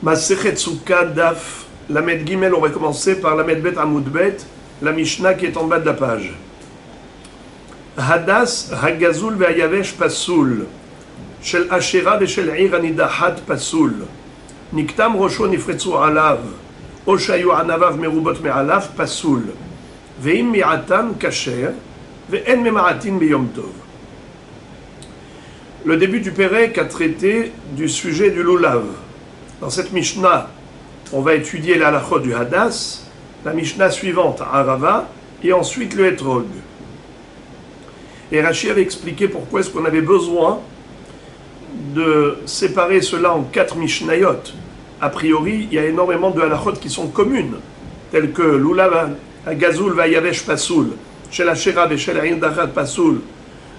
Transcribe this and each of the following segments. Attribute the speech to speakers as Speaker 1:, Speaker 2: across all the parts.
Speaker 1: Masechet Sukkah Daf Lamed Gimel, on va commencer par Lamed Bet Amoud Bet, la Mishnah qui est en bas de la page. Hadas Hagazul Ve'ayavesh Pasul Shel Ashera Veshel Ir Anidahat Pasul Niktam Rosho Nifretsu Alav O Shayu Anavav Merubot Me'alav Pasul Ve'im Mi'atan Kasher Ve'en Mema'atin Beyom Tov. Le début du Pérek a traité du sujet du Lulav. Dans cette Mishnah, on va étudier la halachot du Hadas, la Mishnah suivante, Arava, et ensuite le Etrog. Et Rashi avait expliqué pourquoi est-ce qu'on avait besoin de séparer cela en 4 Mishnayot. A priori, il y a énormément de halachot qui sont communes, telles que Lulav, Agazul, Vayavesh, Pasul, Shel Ashera, Veshel Indachat, Pasul,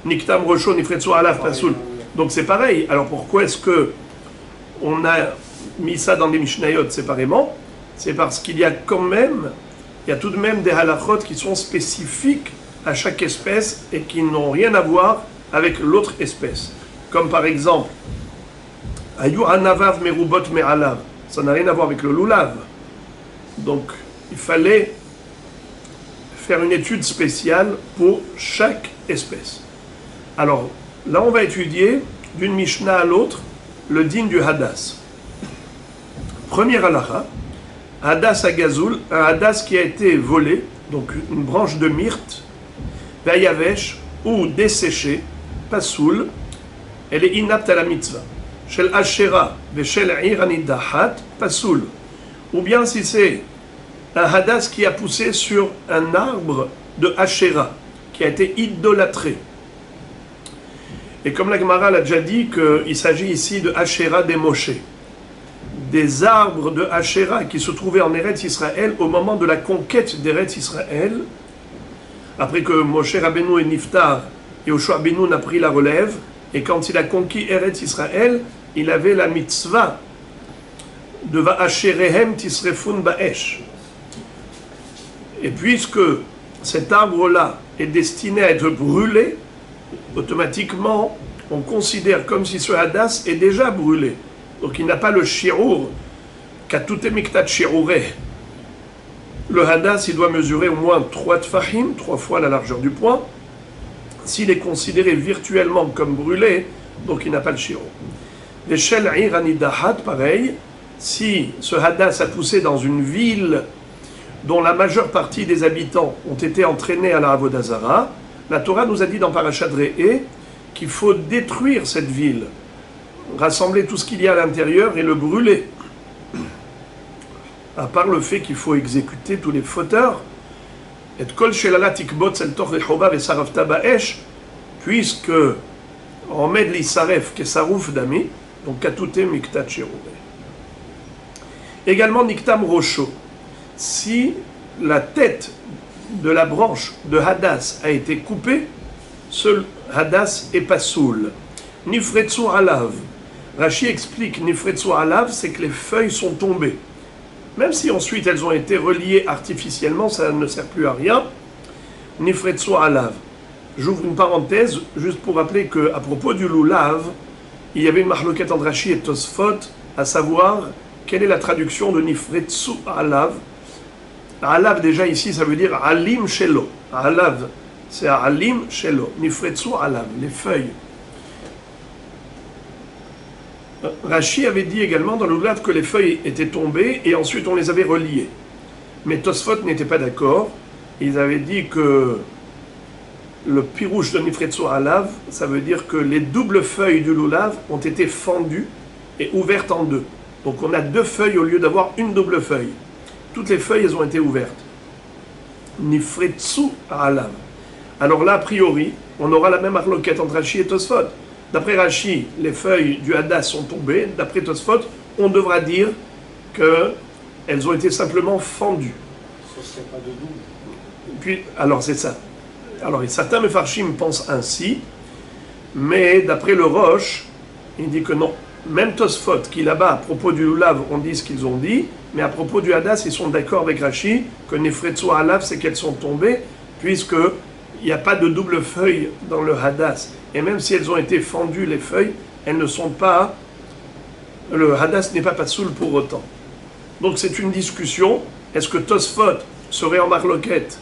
Speaker 1: Niktam Rosho, Nifretsu Alav, Pasul. Donc c'est pareil. Alors pourquoi est-ce que on a mis ça dans des Mishnayot séparément? C'est parce qu'il y a tout de même des halachot qui sont spécifiques à chaque espèce et qui n'ont rien à voir avec l'autre espèce. Comme par exemple, Ayu Anavav Merubot Me'alav. Ça n'a rien à voir avec le Lulav. Donc il fallait faire une étude spéciale pour chaque espèce. Alors là, on va étudier d'une Mishnah à l'autre le din du Hadas. Premier halacha, Hadas Agazul, un Hadas qui a été volé, donc une branche de myrte, Vayavesh, ou desséchée, Pasoul, elle est inapte à la mitzvah. Shel Ashera, Veshel Ir Anidahat, Pasoul. Ou bien si c'est un Hadas qui a poussé sur un arbre de Ashera, qui a été idolâtré. Et comme la Gemara l'a déjà dit, qu'il s'agit ici de Ashera des Moshe, des arbres de Ashera qui se trouvaient en Eretz Israël au moment de la conquête d'Eretz Israël, après que Moshe Rabbeinu et Niftar, et Yoshua ben Nun a pris la relève, et quand il a conquis Eretz Israël, il avait la mitzvah de Va'asherehem tisrefun ba'esh. Et puisque cet arbre-là est destiné à être brûlé, automatiquement, on considère comme si ce Hadas est déjà brûlé. Donc il n'a pas le shirour, katute miktat shiroureh. Le Hadas, il doit mesurer au moins 3 tfahim, 3 fois la largeur du poing. S'il est considéré virtuellement comme brûlé, donc il n'a pas le shirour. Les shel ir anidahat, pareil, si ce Hadas a poussé dans une ville dont la majeure partie des habitants ont été entraînés à la Avodah Zara, la Torah nous a dit dans Parashat Re'eh qu'il faut détruire cette ville, rassembler tout ce qu'il y a à l'intérieur et le brûler. À part le fait qu'il faut exécuter tous les fauteurs, et kol shelala tikbot sel toch rechova vesaravta ba'esh, puisque on met l'isaref kesarouf dami, donc katute miktat shiroureh. Également niktam rosho, si la tête de la branche de Hadas a été coupée, ce Hadas est pasoul. Nifretsu alav. Rashi explique Nifretsu alav, c'est que les feuilles sont tombées. Même si ensuite elles ont été reliées artificiellement, ça ne sert plus à rien. Nifretsu alav. J'ouvre une parenthèse juste pour rappeler qu'à propos du Lulav, il y avait une marloquette entre Rashi et Tosfot, à savoir quelle est la traduction de Nifretsu alav. Alav, déjà ici, ça veut dire Alim Shelo. Alav, c'est Alim Shelo. Nifretsu Alav, les feuilles. Rashi avait dit également dans le Lulav que les feuilles étaient tombées et ensuite on les avait reliées. Mais Tosfot n'était pas d'accord. Ils avaient dit que le pirouche de Nifretsu Alav, ça veut dire que les doubles feuilles du Lulav ont été fendues et ouvertes en deux. Donc on a 2 feuilles au lieu d'avoir une double feuille. Toutes les feuilles, elles ont été ouvertes. Nifretsu alav. Alors là, a priori, on aura la même arloquette entre Rashi et Tosfot. D'après Rashi, les feuilles du Hadas sont tombées. D'après Tosfot, on devra dire qu'elles ont été simplement fendues.
Speaker 2: Ce n'est pas de double.
Speaker 1: Puis, alors c'est ça. Alors certains Mefarshim pensent ainsi, mais d'après le Roche, il dit que non. Même Tosfot, qui là-bas, à propos du Lulav, on dit ce qu'ils ont dit, mais à propos du Hadas, ils sont d'accord avec Rashi que Nifretsu alav, c'est qu'elles sont tombées, puisqu'il n'y a pas de double feuille dans le Hadas. Et même si elles ont été fendues, les feuilles, elles ne sont pas le Hadass n'est pas Passoul pour autant. Donc c'est une discussion. Est-ce que Tosfot serait en marloquette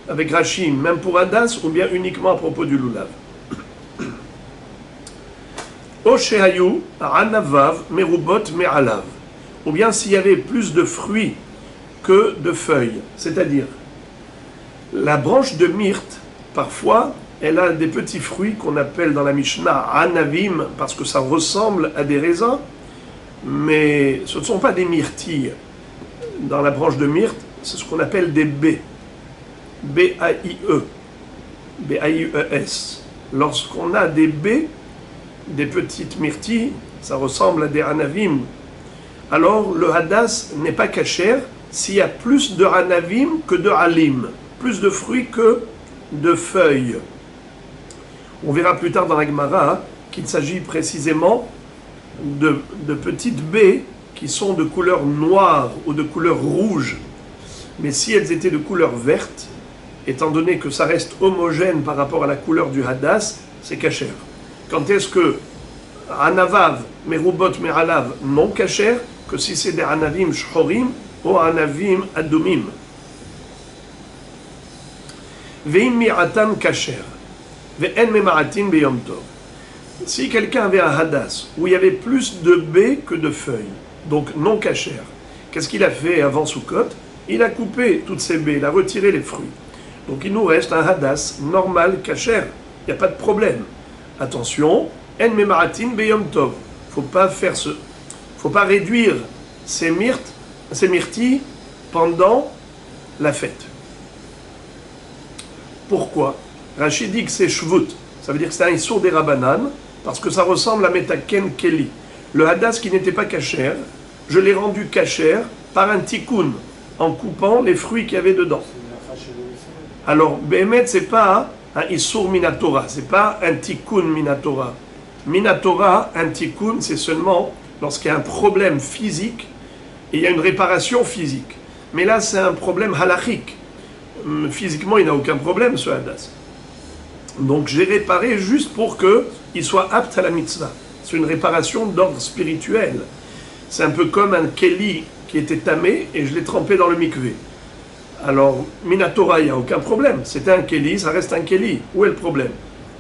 Speaker 1: avec Rashi, même pour Hadass, ou bien uniquement à propos du Lulav? Oshehayu, Anavav, Merubot, Me'alav. Ou bien s'il y avait plus de fruits que de feuilles. C'est-à-dire, la branche de myrte, parfois, elle a des petits fruits qu'on appelle dans la Mishnah Anavim, parce que ça ressemble à des raisins, mais ce ne sont pas des myrtilles. Dans la branche de myrte, c'est ce qu'on appelle des baies. B-A-I-E. B-A-I-E-S. Lorsqu'on a des baies, des petites myrtilles, ça ressemble à des Anavim. Alors le Hadass n'est pas kasher s'il y a plus de Anavim que de Halim, plus de fruits que de feuilles. On verra plus tard dans la Gemara qu'il s'agit précisément de petites baies qui sont de couleur noire ou de couleur rouge. Mais si elles étaient de couleur verte, étant donné que ça reste homogène par rapport à la couleur du Hadass, c'est kasher. Quand est-ce que Anavav, Merubot, Me'alav non kasher, que si c'est des Anavim shchorim ou Anavim adumim. Ve'im mi'atan kasher, ve'en mema'atin beyom tov. Si quelqu'un avait un Hadass où il y avait plus de baies que de feuilles, donc non kasher, qu'est-ce qu'il a fait avant Sukkot? Il a coupé toutes ces baies, il a retiré les fruits. Donc il nous reste un Hadass normal kasher, il n'y a pas de problème. Attention, en mema'atin beyom tov. Faut pas réduire ces myrtilles pendant la fête. Pourquoi? Rachid dit que c'est shvut, ça veut dire que c'est un issour des Rabbanan, parce que ça ressemble à Metaken Keli. Le Hadass qui n'était pas kasher, je l'ai rendu kasher par un tikkun, en coupant les fruits qu'il y avait dedans. Alors, Behemet, c'est pas un issour minatora, c'est pas un tikkun minatora. Minatora, un tikkun, c'est seulement lorsqu'il y a un problème physique et il y a une réparation physique. Mais là, c'est un problème halachique. Physiquement, il n'a aucun problème, ce Hadass. Donc, j'ai réparé juste pour qu'il soit apte à la mitzvah. C'est une réparation d'ordre spirituel. C'est un peu comme un keli qui était tamé et je l'ai trempé dans le mikvé. Alors, minatora, il n'y a aucun problème. C'était un keli, ça reste un keli. Où est le problème?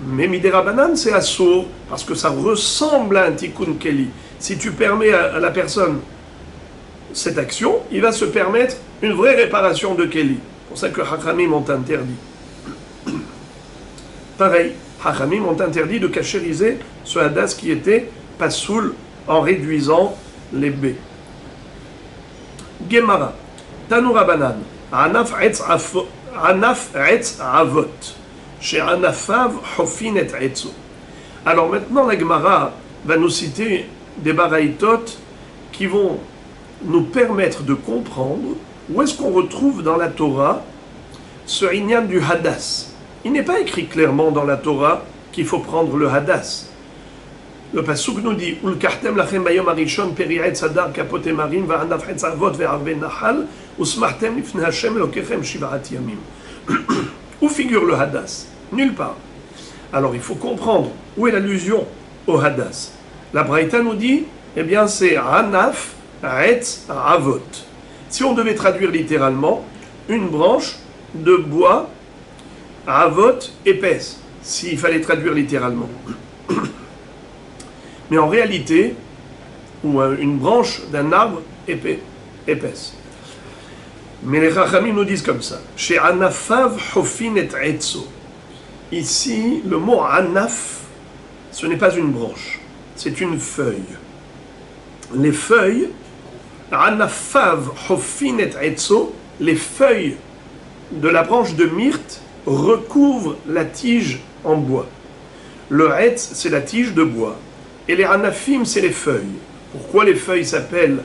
Speaker 1: Mais midera banane, c'est assour, parce que ça ressemble à un tikkun keli. Si tu permets à la personne cette action, il va se permettre une vraie réparation de keli. C'est pour ça que Hachamim ont interdit. Pareil, Hachamim ont interdit de cachériser ce Hadass qui était pasoul en réduisant les baies. Gemara, Tanura Banan, Anaf Etz Avot, chez Anafav Hofin et Etzo. Alors maintenant, la Gemara va nous citer des baraïtot qui vont nous permettre de comprendre où est-ce qu'on retrouve dans la Torah ce inyan du Hadass. Il n'est pas écrit clairement dans la Torah qu'il faut prendre le Hadass. Le pasuk nous dit Ulkartem lachem bayom arishon peri'et sadar kapote marim va'anaf etz avot ve'arve nahal usmachtem lifnei Hashem elokechem shivat yamim. Où figure le Hadass? Nulle part. Alors il faut comprendre où est l'allusion au Hadass. La Braïta nous dit, eh bien c'est Anaf etz avot. Si on devait traduire littéralement, une branche de bois avot épaisse, s'il fallait traduire littéralement. Mais en réalité, ou une branche d'un arbre épaisse. Mais les Chachamim nous disent comme ça. Chez Anafav Hofin et Etzo. Ici, le mot Anaf, ce n'est pas une branche, c'est une feuille. Les feuilles, Anafav Hofin et Etzo, les feuilles de la branche de myrte recouvrent la tige en bois. Le Etz, c'est la tige de bois. Et les Anafim, c'est les feuilles. Pourquoi les feuilles s'appellent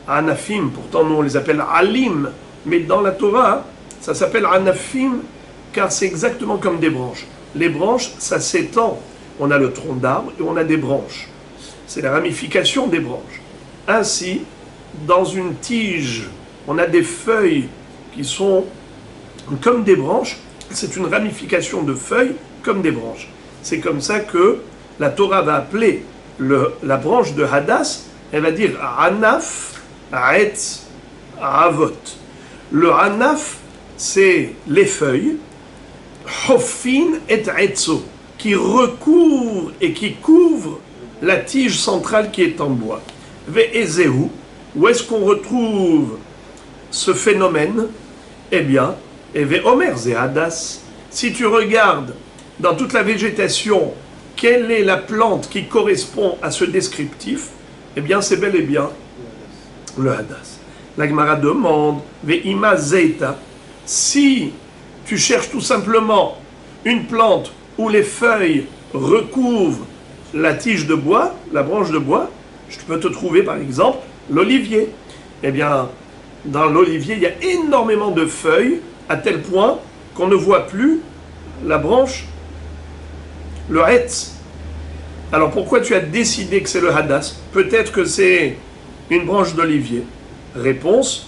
Speaker 1: Anafim? Pourtant, nous, on les appelle Alim. Mais dans la Torah, ça s'appelle Anafim, car c'est exactement comme des branches. Les branches, ça s'étend. On a le tronc d'arbre et on a des branches. C'est la ramification des branches. Ainsi, dans une tige, on a des feuilles qui sont comme des branches. C'est une ramification de feuilles comme des branches. C'est comme ça que la Torah va appeler la branche de Hadass elle va dire Anaf, Etz, Avot. Le Anaf, c'est les feuilles, Hofin et Etzo, qui recouvre et qui couvre la tige centrale qui est en bois. Ve'ezehu, où est-ce qu'on retrouve ce phénomène? Eh bien, Ve'omer Zehadas. Si tu regardes dans toute la végétation, quelle est la plante qui correspond à ce descriptif? Eh bien, c'est bel et bien le Hadas. La Gemara demande, Ve'ima Zeita, si tu cherches tout simplement une plante où les feuilles recouvrent la tige de bois, la branche de bois, je peux te trouver par exemple l'olivier. Eh bien, dans l'olivier, il y a énormément de feuilles, à tel point qu'on ne voit plus la branche, le Hetz. Alors pourquoi tu as décidé que c'est le Hadas? Peut-être que c'est une branche d'olivier. Réponse,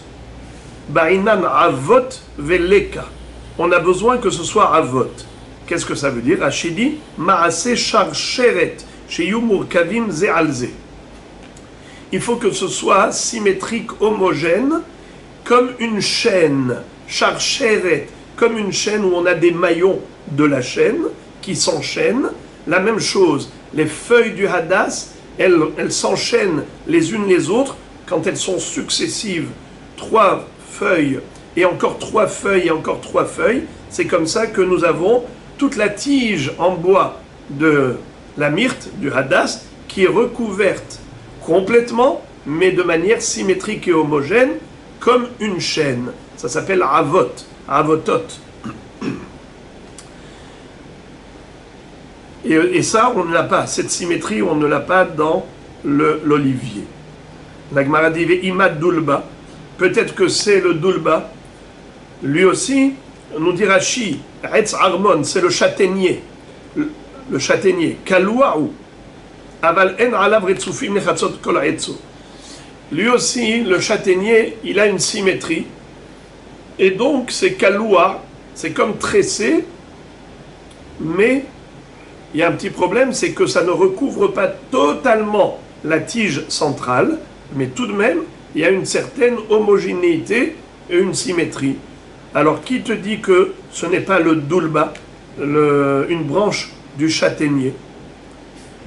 Speaker 1: Ba'inan Avot Veleka. On a besoin que ce soit Avot. Qu'est-ce que ça veut dire? Rachidi, Maase Charcheret, chez Yumur Kavim Zealze. Il faut que ce soit symétrique, homogène, comme une chaîne, Charcheret, comme une chaîne où on a des maillons de la chaîne qui s'enchaînent. La même chose, les feuilles du Hadas, elles s'enchaînent les unes les autres quand elles sont successives. 3 feuilles et encore 3 feuilles et encore 3 feuilles. C'est comme ça que nous avons toute la tige en bois de la myrte, du Hadas, qui est recouverte complètement, mais de manière symétrique et homogène, comme une chaîne. Ça s'appelle Avot, Avotot. Et ça, on ne l'a pas. Cette symétrie, on ne l'a pas dans l'olivier. La Gemara dit Imad Dulba. Peut-être que c'est le Dulba. Lui aussi, nous dit Rashi, Etz Armon, c'est le châtaignier. Le châtaignier. Kalouaou. Aval en alav retzufim nechatzot kol etzo. Lui aussi, le châtaignier, il a une symétrie. Et donc, c'est kaloua, c'est comme tressé, mais il y a un petit problème, c'est que ça ne recouvre pas totalement la tige centrale, mais tout de même, il y a une certaine homogénéité et une symétrie. Alors, qui te dit que ce n'est pas le dulba, une branche du châtaignier?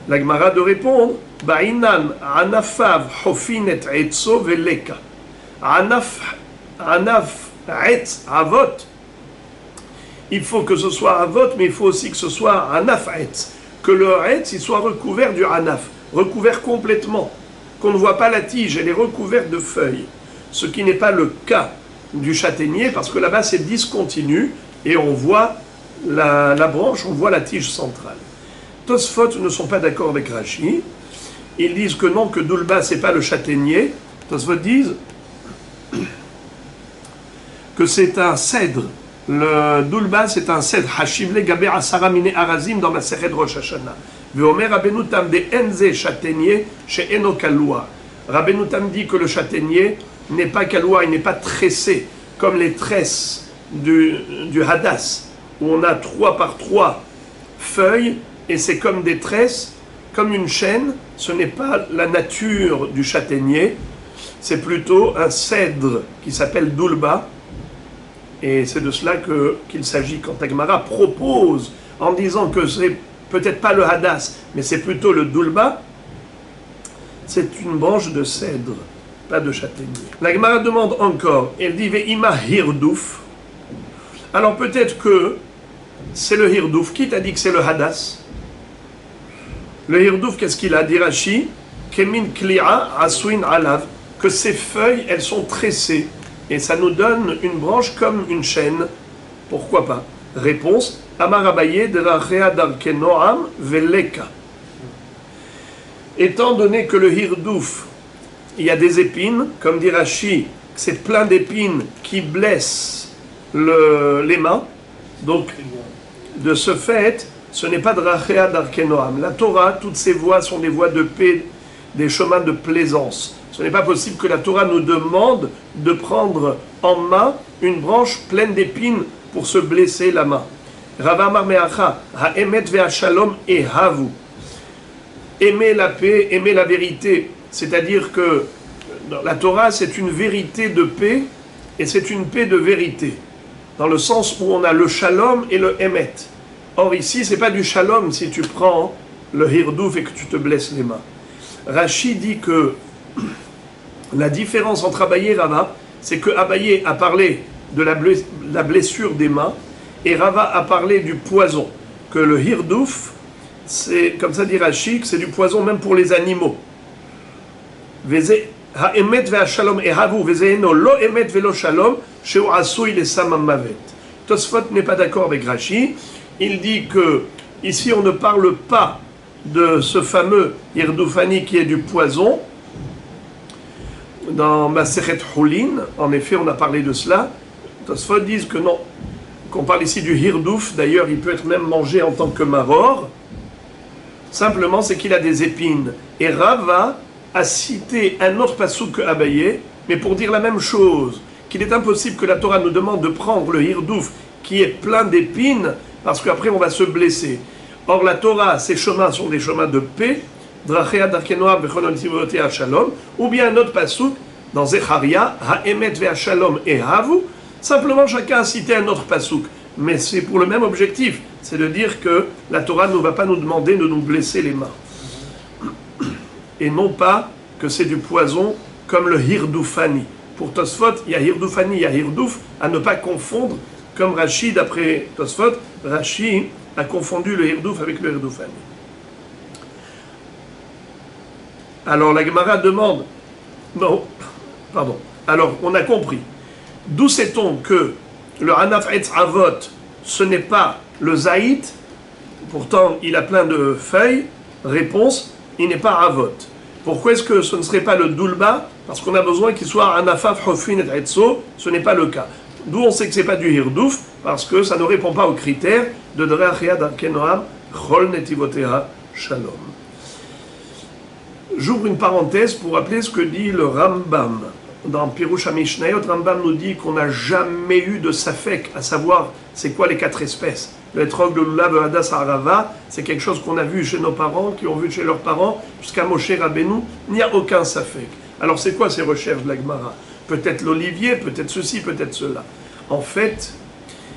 Speaker 1: La Gemara de répondre, Ba'inan anafav hofin et etzo veleka. Anaf etz avot. Il faut que ce soit avot, mais il faut aussi que ce soit anaf etz. Que le etz, il soit recouvert du anaf, recouvert complètement. Qu'on ne voit pas la tige, elle est recouverte de feuilles. Ce qui n'est pas le cas du châtaignier, parce que là-bas c'est discontinu, et on voit la branche, on voit la tige centrale. Tosfot ne sont pas d'accord avec Rashi. Ils disent que non, que Dulba, c'est pas le châtaignier. Tosfot disent que c'est un cèdre. Le Dulba, c'est un cèdre. Hashivle gaber asara mine arazim dans ma Masechet Rosh Hashanah. Veomer Rabbeinu Tam de enze châtaignier chez Eno Kaloua. Rabbeinu Tam dit que le châtaignier n'est pas kaloua, il n'est pas tressé comme les tresses du Hadas, où on a 3 par 3 feuilles. Et c'est comme des tresses, comme une chaîne. Ce n'est pas la nature du châtaignier, c'est plutôt un cèdre qui s'appelle Dulba. Et c'est de cela qu'il s'agit quand Agmara propose, en disant que c'est peut-être pas le Hadas, mais c'est plutôt le Dulba. C'est une branche de cèdre, pas de châtaignier. L'Agmara demande encore, elle dit Ve'ima hirdouf. Alors peut-être que c'est le hirdouf. Qui t'a dit que c'est le Hadas? Le hirdouf, qu'est-ce qu'il a dit Rashi? Kemin kli'a aswin alav, que ces feuilles, elles sont tressées. Et ça nous donne une branche comme une chaîne. Pourquoi pas? Réponse, Amar Abaye de la Rea d'Arkenoam Veleka. Étant donné que le hirdouf, il y a des épines, comme dit Rashi, c'est plein d'épines qui blessent les mains. Donc, de ce fait, ce n'est pas de Rachea d'Arkenoam. La Torah, toutes ces voies sont des voies de paix, des chemins de plaisance. Ce n'est pas possible que la Torah nous demande de prendre en main une branche pleine d'épines pour se blesser la main. Rava Amar Me'acha, ha'emet ve'ashalom ehavu. Aimer la paix, aimer la vérité, C'est-à-dire que dans la Torah, c'est une vérité de paix, et c'est une paix de vérité, dans le sens où on a le shalom et le emet. Or ici, c'est pas du shalom si tu prends le hirdouf et que tu te blesses les mains. Rashi dit que la différence entre Abaye et Rava, c'est que Abaye a parlé de la blessure des mains, et Rava a parlé du poison. Que le hirdouf, c'est, comme ça dit Rashi, que c'est du poison même pour les animaux. Ha'emet ve'ashalom ehavu ve'ze'eno lo emet ve'lo shalom she'u asui lesam mavet. Tosfot n'est pas d'accord avec Rashi. Il dit que ici on ne parle pas de ce fameux hirdoufani qui est du poison. Dans Masechet Hulin, en effet, on a parlé de cela. Tosfot disent que non, qu'on parle ici du hirdouf. D'ailleurs, il peut être même mangé en tant que maror. Simplement, c'est qu'il a des épines. Et Rava a cité un autre passouk que Abaye, mais pour dire la même chose, qu'il est impossible que la Torah nous demande de prendre le hirdouf qui est plein d'épines, parce qu'après on va se blesser. Or la Torah, ses chemins sont des chemins de paix, Drachea Darkenoa Bechonol Tivotea Shalom, ou bien un autre passouk dans Zecharia, Ha'emet ve'ashalom ehavu. Simplement chacun a cité un autre passouk, mais c'est pour le même objectif, c'est de dire que la Torah ne va pas nous demander de nous blesser les mains. Et non pas que c'est du poison comme le hirdoufani. Pour Tosfot, il y a hirdoufani, il y a hirdouf, à ne pas confondre, comme Rashi, d'après Tosfot, Rashi a confondu le hirdouf avec le hirdoufani. Alors la Gemara demande, non, pardon, alors on a compris. D'où sait-on que le Hanaf Etz Avot, ce n'est pas le Zaït, pourtant il a plein de feuilles, réponse, il n'est pas Avot. Pourquoi est-ce que ce ne serait pas le Doulba? Parce qu'on a besoin qu'il soit Anafaf Hofin et Etzo, ce n'est pas le cas. D'où on sait que ce n'est pas du Hirdouf, parce que ça ne répond pas aux critères de Drachea Darkenoam, Chol Netivotea Shalom. J'ouvre une parenthèse pour rappeler ce que dit le Rambam. Dans Pirush HaMishnayot, Rambam nous dit qu'on n'a jamais eu de Safek, à savoir c'est quoi les 4 espèces. Le Etrog, le Lulav, le Hadas, Arava, c'est quelque chose qu'on a vu chez nos parents, qui ont vu chez leurs parents, jusqu'à Moshe Rabbeinu, il n'y a aucun Safek. Alors c'est quoi ces recherches de la Gemara? Peut-être l'olivier, peut-être ceci, peut-être cela. En fait,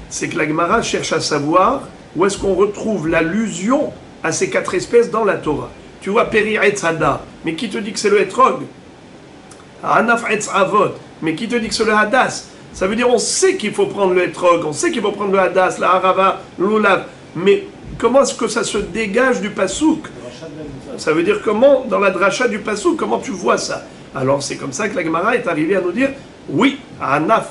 Speaker 1: c'est que la Gemara cherche à savoir où est-ce qu'on retrouve l'allusion à ces 4 espèces dans la Torah. Tu vois, Peri Etz Hada, mais qui te dit que c'est le Etrog? Hanaf Etz Avot, mais qui te dit que c'est le Hadas? Ça veut dire on sait qu'il faut prendre le Etrog, on sait qu'il faut prendre le Hadas, la Harava, le Lulav, mais comment est-ce que ça se dégage du Passouk? Ça veut dire comment, dans la dracha du Passouk, comment tu vois ça? Alors c'est comme ça que la Gemara est arrivée à nous dire, oui, Hanaf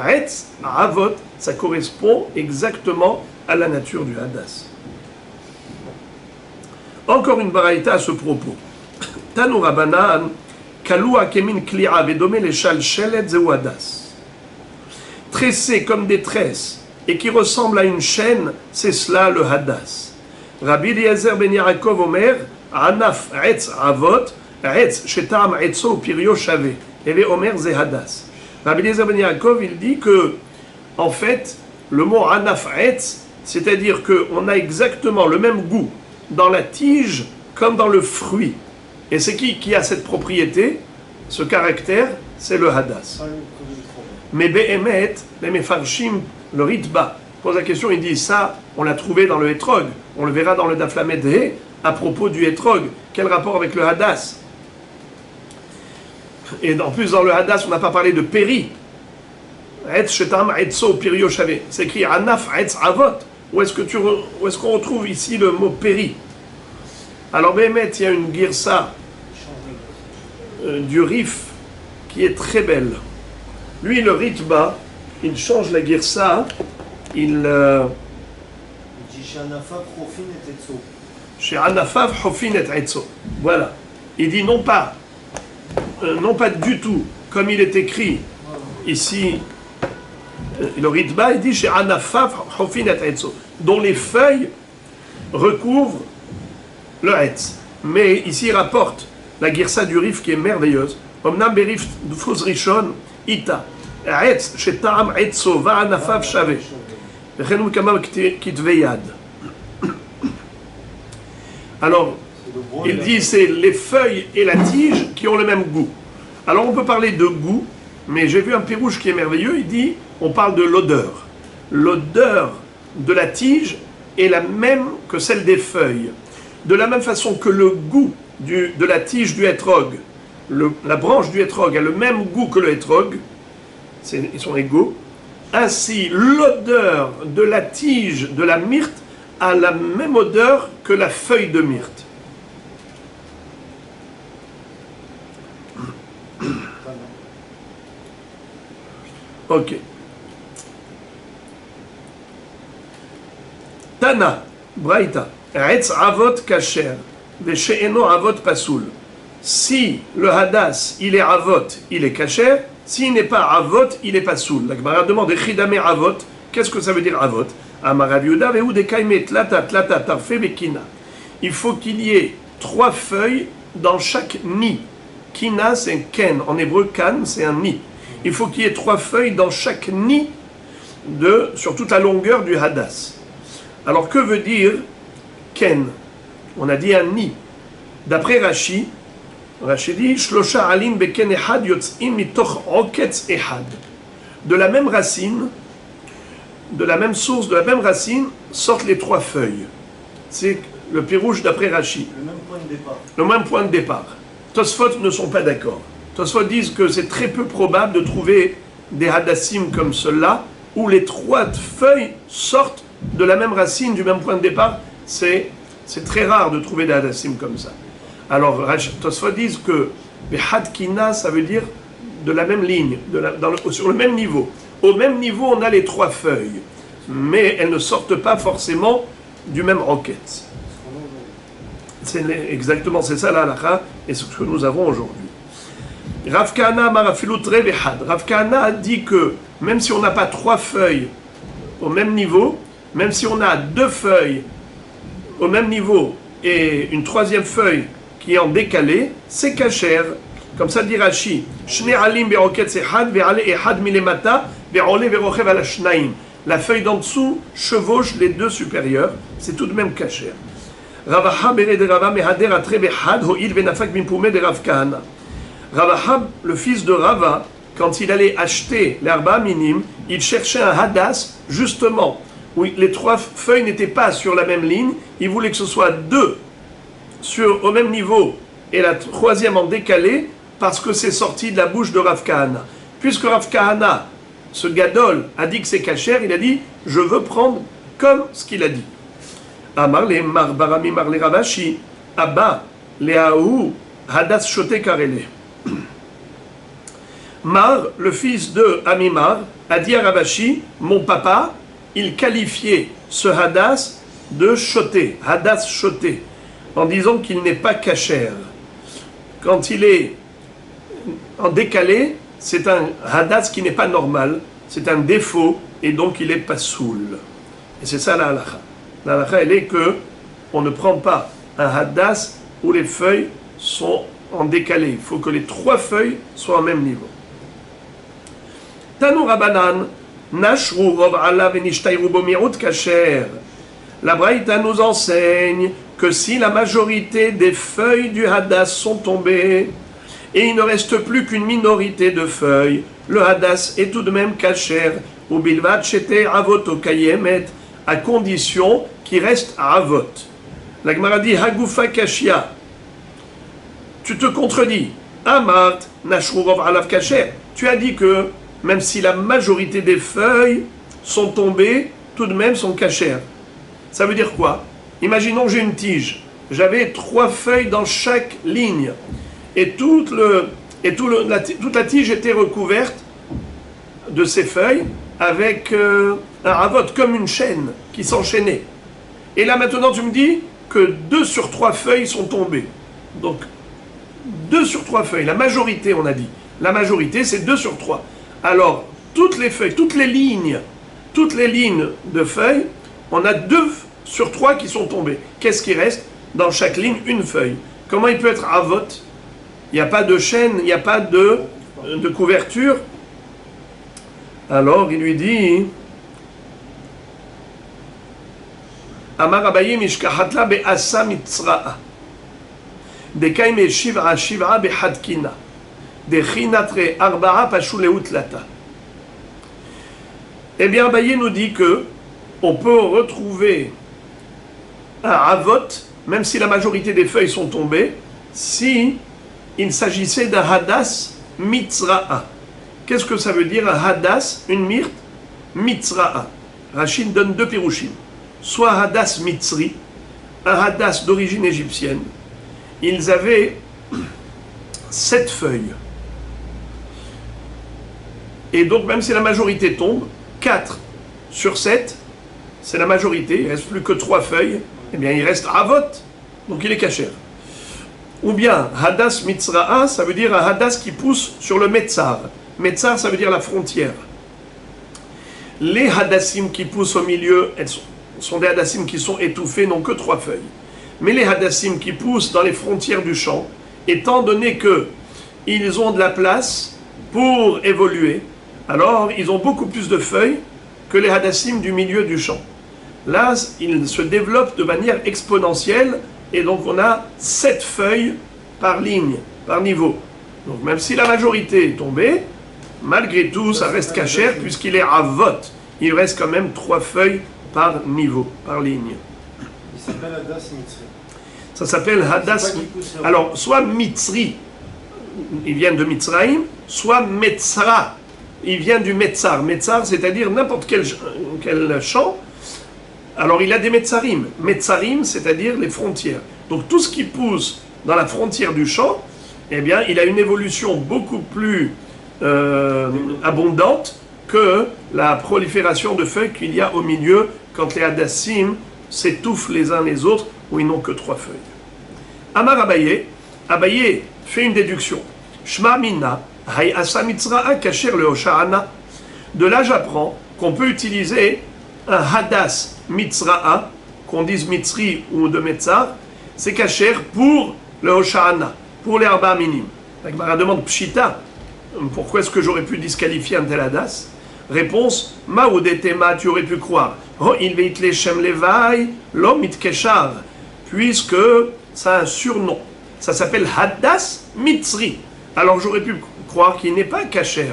Speaker 1: Etz Avot, ça correspond exactement à la nature du Hadas. Encore une baraïta à ce propos. Tanu Rabanan, Kalua Kemin Kli'a, Vedomé les Shal Shelet Zeu Hadas. Tressé comme des tresses et qui ressemble à une chaîne, c'est cela le Hadas. Rabbi Eliezer ben Yaakov Omer, Anaf Etz Avot, Etz Shetam Etzo Pirio Shave, et Omer Ze Hadas. Rabbi Eliezer ben Yaakov, il dit que, en fait, le mot Anaf Etz, c'est-à-dire qu'on a exactement le même goût dans la tige comme dans le fruit. Et c'est qui a cette propriété, ce caractère? C'est le Hadas. Mais Behemet, les Mefarshim, le Ritba, pose la question, il dit ça, on l'a trouvé dans le Etrog, on le verra dans le Daf Lamed He, à propos du Etrog. Quel rapport avec le Hadas? Et en plus, dans le Hadas, on n'a pas parlé de Péri. Etz Shetam Etzo Pirio Shave. C'est écrit Anaf Etz Avot. Où est-ce qu'on retrouve ici le mot Péri? Alors, Behemet, il y a une girsa du Rif qui est très belle. Lui, le Ritba, il change la girsa, il
Speaker 2: dit chez Anafaf, Hofin et Etzo.
Speaker 1: Chez Anafaf, Hofin et Etzo. Voilà. Il dit non pas du tout, comme il est écrit ici, le Ritba, il dit chez Anafaf, Hofin et Etzo, dont les feuilles recouvrent le Etz. Mais ici, il rapporte la girsa du Rif qui est merveilleuse. Omnam berif d'Ufuz Rishon, Ita. Etz, Shetam Etzo, Va Anafaf Shave. Alors, Il dit c'est les feuilles et la tige qui ont le même goût. Alors on peut parler de goût, mais j'ai vu un pirouche qui est merveilleux, il dit, on parle de l'odeur. L'odeur de la tige est la même que celle des feuilles. De la même façon que le goût de la tige du hétrog, la branche du hétrog a le même goût que le hétrog, ils sont égaux, ainsi l'odeur de la tige de la myrte a la même odeur que la feuille de myrte. Ok. Tana, Braïta, Etz avot kasher, Veshe'eno avot pasoul. Si le hadas, il est avot, il est kasher. S'il n'est pas avot, il est pasoul. La Gemara demande, Chidame avot, qu'est-ce que ça veut dire avot? Amarav Yehuda vehu dekaimet tlata tlata tarfe bekina. Il faut qu'il y ait 3 feuilles dans chaque nid. Kina, c'est un ken. En hébreu, kan, c'est un nid. Il faut qu'il y ait 3 feuilles dans chaque nid sur toute la longueur du hadas. Alors, que veut dire ken? On a dit un nid. D'après Rashi, Rashi dit Shlosha alim beken ehad yotzim mitoch oketz ehad. De la même racine, de la même source, de la même racine, sortent les 3 feuilles. C'est le pirouche d'après Rashi.
Speaker 2: Le même point de départ.
Speaker 1: Le même point de départ. Tosfot ne sont pas d'accord. Tosfot disent que c'est très peu probable de trouver des hadassim comme ceux-là, où les 3 feuilles sortent de la même racine, du même point de départ. C'est très rare de trouver des hadassim comme ça. Alors, Tosfot disent que Behadkina, ça veut dire de la même ligne, sur le même niveau. Au même niveau, on a les 3 feuilles, mais elles ne sortent pas forcément du même roquette. Exactement, c'est ça la halakha, et ce que nous avons aujourd'hui. Rav Kahana marafilut revehad. Rav Kahana dit que même si on n'a pas 3 feuilles au même niveau, même si on a 2 feuilles au même niveau et une 3e feuille qui est en décalé, c'est kasher. Comme ça dit Rashi, Shne alim be'oketz ehad ve'ale ehad milemata ve'ole ve'rochev ala shnaim. La feuille d'en dessous chevauche les 2 supérieurs, c'est tout de même kasher. Ravaha bere de Rava mehader atre behad ho'il venafak mimpoume de Rav Kahana. Ravaha, le fils de Rava, quand il allait acheter l'herba minime, il cherchait un hadas, justement, où les 3 feuilles n'étaient pas sur la même ligne, il voulait que ce soit 2 au même niveau et la 3e en décalé, parce que c'est sorti de la bouche de Rav Kahana. Puisque Rav Kahana, ce gadol, a dit que c'est kasher, il a dit je veux prendre comme ce qu'il a dit. Amar le mar barami mar le Ravashi, Abba le haou hadas shote karele. Mar, le fils de Amimar, a dit à Ravashi, mon papa, il qualifiait ce hadas de shoté, hadas shoté, en disant qu'il n'est pas kasher. Quand il est en décalé, c'est un hadas qui n'est pas normal, c'est un défaut, et donc il est pasoul. Et c'est ça la halakha. La halakha, elle est que on ne prend pas un hadas où les feuilles sont en décalé. Il faut que les 3 feuilles soient au même niveau. Tanu Rabanan, Nashru Rov Ala Venishtayru Bo Mi'ut Kasher. La Braïta nous enseigne que si la majorité des feuilles du hadas sont tombées et il ne reste plus qu'une minorité de feuilles, le hadas est tout de même kasher, ou bilvat shete avot o kayemet, à condition qu'il reste à avot. La Gemara dit Hagufa kashia. Tu te contredis. Amart nashrurov alav kasher. Tu as dit que même si la majorité des feuilles sont tombées, tout de même sont kasher. Ça veut dire quoi? Imaginons que j'ai une tige. J'avais 3 feuilles dans chaque ligne. Et toute la tige était recouverte de ces feuilles avec un avot comme une chaîne qui s'enchaînait. Et là maintenant tu me dis que 2 sur 3 feuilles sont tombées. Donc 2 sur 3 feuilles, la majorité on a dit. La majorité c'est 2 sur 3. Alors toutes les feuilles, toutes les lignes de feuilles, on a 2 sur 3 qui sont tombées. Qu'est-ce qui reste? Dans chaque ligne, une feuille. Comment il peut être avot? Il n'y a pas de chaîne, il n'y a pas de couverture. Alors il lui dit Amar Abaye mishkahatla be'asa mitzra'a. Dekaime shiv'a shiv'a behadkina. Dechinatre arba'a pashuleut lata. Eh bien, Abaye nous dit que on peut retrouver un avot, même si la majorité des feuilles sont tombées, si il s'agissait d'un hadas mitzra'a. Qu'est-ce que ça veut dire un hadas, une myrte mitzra'a? Rachid donne deux pirouchim. Soit hadas mitzri, un hadas d'origine égyptienne. Ils avaient 7 feuilles. Et donc, même si la majorité tombe, 4 sur 7, c'est la majorité, il ne reste plus que 3 feuilles, eh bien il reste avot, donc il est kasher. Ou bien, hadas mitzra'a, ça veut dire un hadas qui pousse sur le metzar. Metzar, ça veut dire la frontière. Les hadassim qui poussent au milieu, elles sont des hadassim qui sont étouffés, n'ont que 3 feuilles. Mais les hadassim qui poussent dans les frontières du champ, étant donné qu'ils ont de la place pour évoluer, alors ils ont beaucoup plus de feuilles que les hadassim du milieu du champ. Là, ils se développent de manière exponentielle, et donc on a 7 feuilles par ligne, par niveau. Donc même si la majorité est tombée, malgré tout, ça reste kasher, puisqu'il est avot. Il reste quand même 3 feuilles par niveau, par ligne.
Speaker 2: Il s'appelle Hadas Mitzri.
Speaker 1: Ça s'appelle hadas. Alors, soit mitzri, il vient de Mitzraïm, soit metzra, il vient du metzar. Metzar, c'est-à-dire n'importe quel champ. Alors, il a des metzarim. Metzarim, c'est-à-dire les frontières. Donc, tout ce qui pousse dans la frontière du champ, eh bien, il a une évolution beaucoup plus abondante que la prolifération de feuilles qu'il y a au milieu quand les hadassim s'étouffent les uns les autres, où ils n'ont que 3 feuilles. Amar Abaye, Abaye fait une déduction. Shma minna, hay asa mitzra'a kasher le hosha'ana. De là, j'apprends qu'on peut utiliser un hadas mitzra'a, qu'on dise mitzri ou de metzar, c'est kasher pour le hosha'ana, pour les arba minim. La Gemara demande pshita, pourquoi est-ce que j'aurais pu disqualifier un tel hadas? Réponse, ma ou detema, tu aurais pu croire. Oh, il veit le shem levai, l'homme mitkeshar, puisque ça a un surnom. Ça s'appelle hadas mitzri. Alors j'aurais pu croire qu'il n'est pas kasher,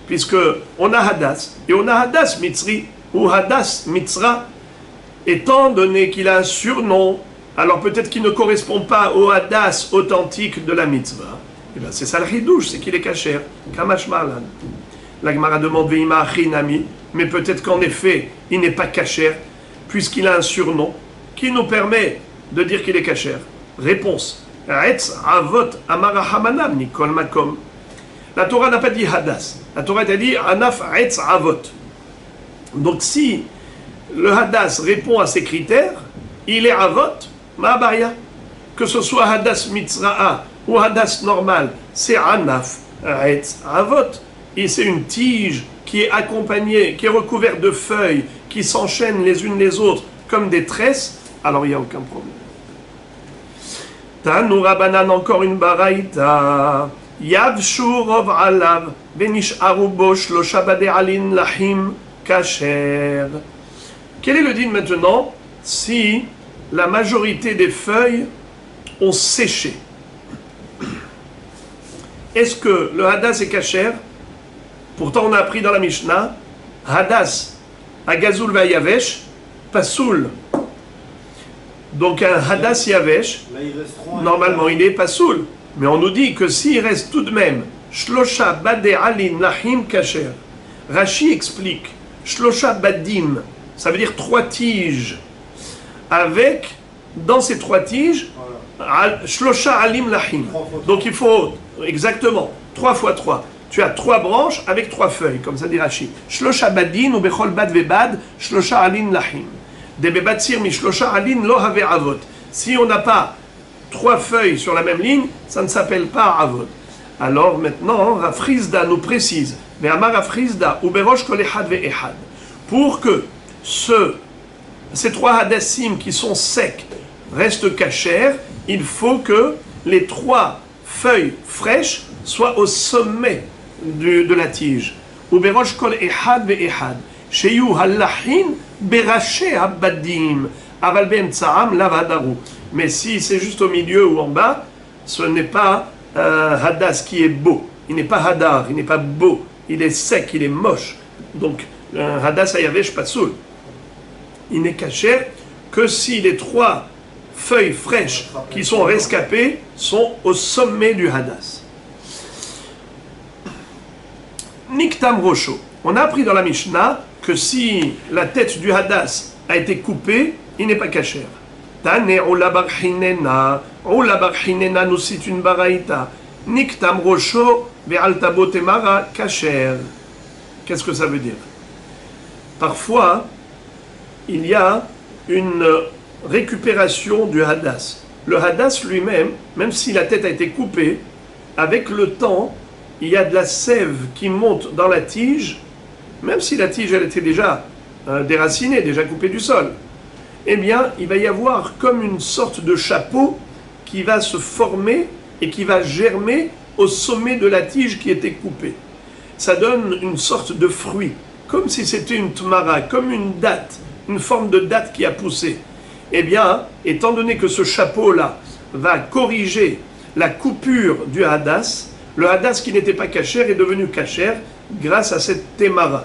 Speaker 1: puisque on a hadas et on a hadas mitzri ou hadas mitzra. Étant donné qu'il a un surnom, alors peut-être qu'il ne correspond pas au hadas authentique de la mitzvah. Et bien c'est ça le ridouche, c'est qu'il est kasher. Kamash marlan. La Gemara demande veima achinami, mais peut-être qu'en effet il n'est pas kasher, puisqu'il a un surnom qui nous permet de dire qu'il est kasher. Réponse. Etz avot amara hamanam nikol makom. La Torah n'a pas dit hadas. La Torah a dit anaf etz avot. Donc si le hadas répond à ces critères, il est avot, ma'abaria. Que ce soit hadas mitzra'a ou hadas normal, c'est anaf etz avot. Et c'est une tige qui est accompagnée, qui est recouverte de feuilles, qui s'enchaînent les unes les autres comme des tresses, alors il n'y a aucun problème. Tanu Rabanan, encore une baraïta. Yavshu rov alav, benish'aru bo shlosha bade alin lahim kasher. Quel est le din maintenant si la majorité des feuilles ont séché? Est-ce que le hadas est kasher? Pourtant on a appris dans la Mishnah, hadas agazul vayavesh, pasoul. Donc un hadas yavesh, normalement il est pasoul. Mais on nous dit que s'il reste tout de même shlosha bade alin lahim kasher. Rashi explique shlosha badim, ça veut dire 3 tiges. Avec, dans ces 3 tiges, shlosha alim lahim. Donc il faut, exactement, 3 fois 3. Tu as 3 branches avec 3 feuilles, comme ça dit Rashi. Shlosha badin ou bechol bad vebad, shlosha alin lahim. De bebatsir mi shlosha alin lo have avot. Si on n'a pas 3 feuilles sur la même ligne, ça ne s'appelle pas avot. Alors maintenant, Rafrizda nous précise, mais Amar Rafrizda ou berosh kol echad ve echad. Pour que ces 3 hadassim qui sont secs restent kasher, il faut que les 3 feuilles fraîches soient au sommet de la tige. Ou berosh kol echad ve echad. Sheyu halahin beraché abadim. Aval be'emtsaam lavadaru. Mais si c'est juste au milieu ou en bas, ce n'est pas un hadas qui est beau. Il n'est pas hadar, il n'est pas beau. Il est sec, il est moche. Donc, un hadas ayavesh pasoul. Il n'est kasher que si les 3 feuilles fraîches qui sont rescapées sont au sommet du hadas. Niktam Rosho. On a appris dans la Mishnah que si la tête du hadas a été coupée, il n'est pas kasher. Tane Ola bar Hinena. Ola bar Hinena nous cite une baraïta. Niktam Rosho ve'alta botemara kasher. Qu'est-ce que ça veut dire? Parfois, il y a une récupération du hadas. Le hadas lui-même, même si la tête a été coupée, avec le temps, il y a de la sève qui monte dans la tige, même si la tige elle était déjà déracinée, déjà coupée du sol. Eh bien, il va y avoir comme une sorte de chapeau qui va se former et qui va germer au sommet de la tige qui était coupée. Ça donne une sorte de fruit, comme si c'était une tmara, comme une date, une forme de date qui a poussé. Eh bien, étant donné que ce chapeau-là va corriger la coupure du hadas, le hadas qui n'était pas kasher est devenu kasher grâce à cette temara.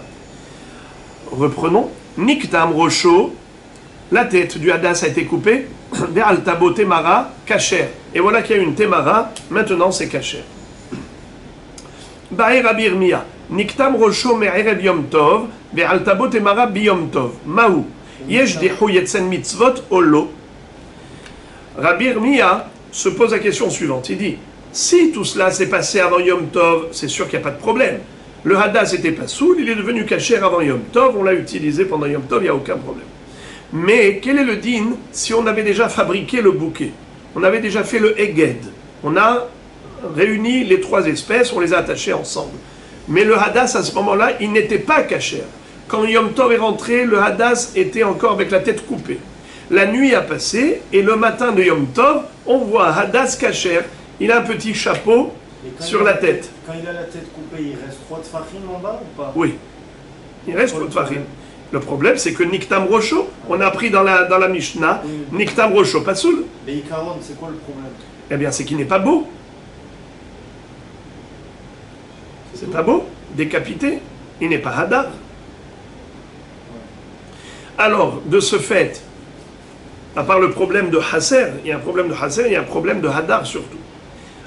Speaker 1: Reprenons. Niktam Rosho, la tête du hadas a été coupée, Ve'al tabo temara kasher. Et voilà qu'il y a une temara, maintenant c'est kasher. Ba'er Rabbi Irmia, Niktam Rosho me'erev yom tov, Ve'al tabo temara biyom tov. Mahu. Yesh dehu yetzen mitzvot olo. Rabbi Irmia se pose la question suivante. Il dit, si tout cela s'est passé avant Yom Tov, c'est sûr qu'il n'y a pas de problème. Le hadas n'était pas soul, il est devenu kasher avant Yom Tov, on l'a utilisé pendant Yom Tov, il n'y a aucun problème. Mais quel est le din si on avait déjà fabriqué le bouquet? On avait déjà fait le eged. On a réuni les 3 espèces, on les a attachées ensemble. Mais le hadas, à ce moment-là, il n'était pas kasher. Quand Yom Tov est rentré, le hadas était encore avec la tête coupée. La nuit a passé, et le matin de Yom Tov, on voit hadas kasher. Il a un petit chapeau sur la tête.
Speaker 2: Quand il a la tête coupée, il reste 3 tfachim en bas ou pas?
Speaker 1: Oui, il reste 3 tfachim. Le problème, c'est que Niktam Rosho, on a appris dans la Mishnah, Niktam Rosho, pas soul.
Speaker 2: Mais Ikaron, c'est quoi le problème?
Speaker 1: Eh bien, c'est qu'il n'est pas beau. C'est pas beau, décapité. Il n'est pas hadar. Alors, de ce fait, à part le problème de Hasser, il y a un problème de Hasser, il y a un problème de hadar surtout.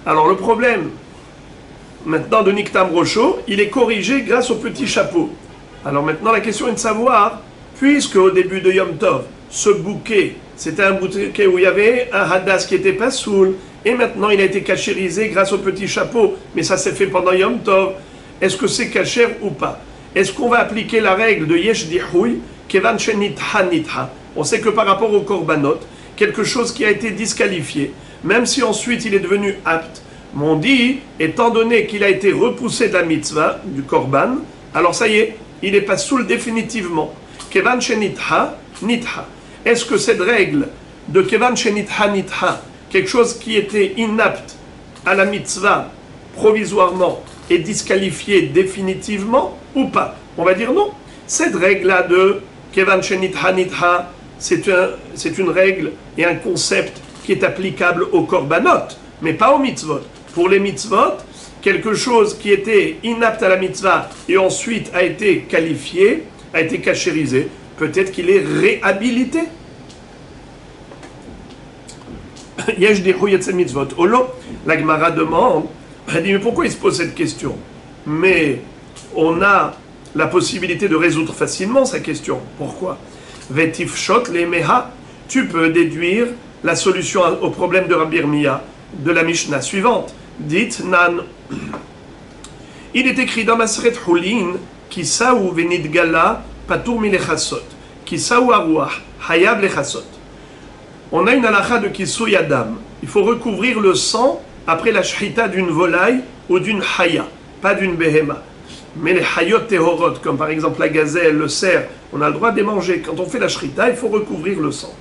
Speaker 1: Alors le problème maintenant de Niktam Rosho, il est corrigé grâce au petit chapeau. Alors maintenant la question est de savoir, puisque au début de Yom Tov, ce bouquet, c'était un bouquet où il y avait un hadas qui était pas soul, et maintenant il a été kashérisé grâce au petit chapeau, mais ça s'est fait pendant Yom Tov. Est-ce que c'est kasher ou pas? Est-ce qu'on va appliquer la règle de Yesh Dihoui, Kevan Shenitha Nitha? On sait que par rapport au korbanot, quelque chose qui a été disqualifié, même si ensuite il est devenu apte, m'ont dit, étant donné qu'il a été repoussé de la mitzvah, du korban, alors ça y est, il est pas soul définitivement. Kevan Shenitha Nitha. Est-ce que cette règle de Kevan Shenitha Nitha, quelque chose qui était inapte à la mitzvah provisoirement, est disqualifié définitivement ou pas? On va dire non. Cette règle-là de Kevan Shenitha Nitha, c'est une règle et un concept qui est applicable aux korbanot, mais pas aux mitzvot. Pour les mitzvot, quelque chose qui était inapte à la mitzvah et ensuite a été qualifié, a été kashérisé, peut-être qu'il est réhabilité. Yesh dihu yetzel mitzvot. Olo, la Gemara demande, elle dit, mais pourquoi il se pose cette question? Mais on a la possibilité de résoudre facilement sa question. Pourquoi? Vetif shot le meha, tu peux déduire la solution au problème de Rabbi Irmia de la Mishnah suivante. Dites nan. Il est écrit dans Maseret Hulin, Kisaou venid gala patour milechasot. Kisaou aruach hayab lechasot. On a une halakha de Kisou Yadam. Il faut recouvrir le sang après la shrita d'une volaille ou d'une haya, pas d'une behema. Mais les hayot tehorot, comme par exemple la gazelle, le cerf, on a le droit de les manger. Quand on fait la shrita, il faut recouvrir le sang.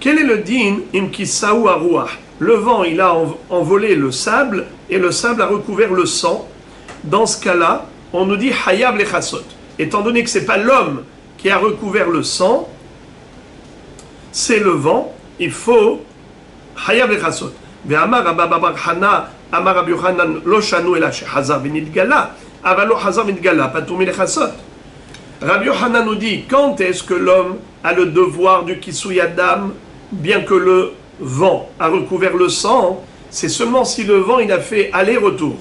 Speaker 1: Quel est le din im kisaou aruach? Le vent, il a envolé le sable et le sable a recouvert le sang. Dans ce cas-là, on nous dit hayab lechasot. Étant donné que ce n'est pas l'homme qui a recouvert le sang, c'est le vent, il faut hayab lechasot. Ve'amar Rabba bar Hana, Amar Rabbi Yochanan, lo shanu ela shehazar v'nidgala, aval lo hazar v'nidgala, patur milechasot. Rabbi Yochanan nous dit, quand est-ce que l'homme a le devoir du kisui adam, bien que le vent a recouvert le sang, c'est seulement si le vent il a fait aller-retour.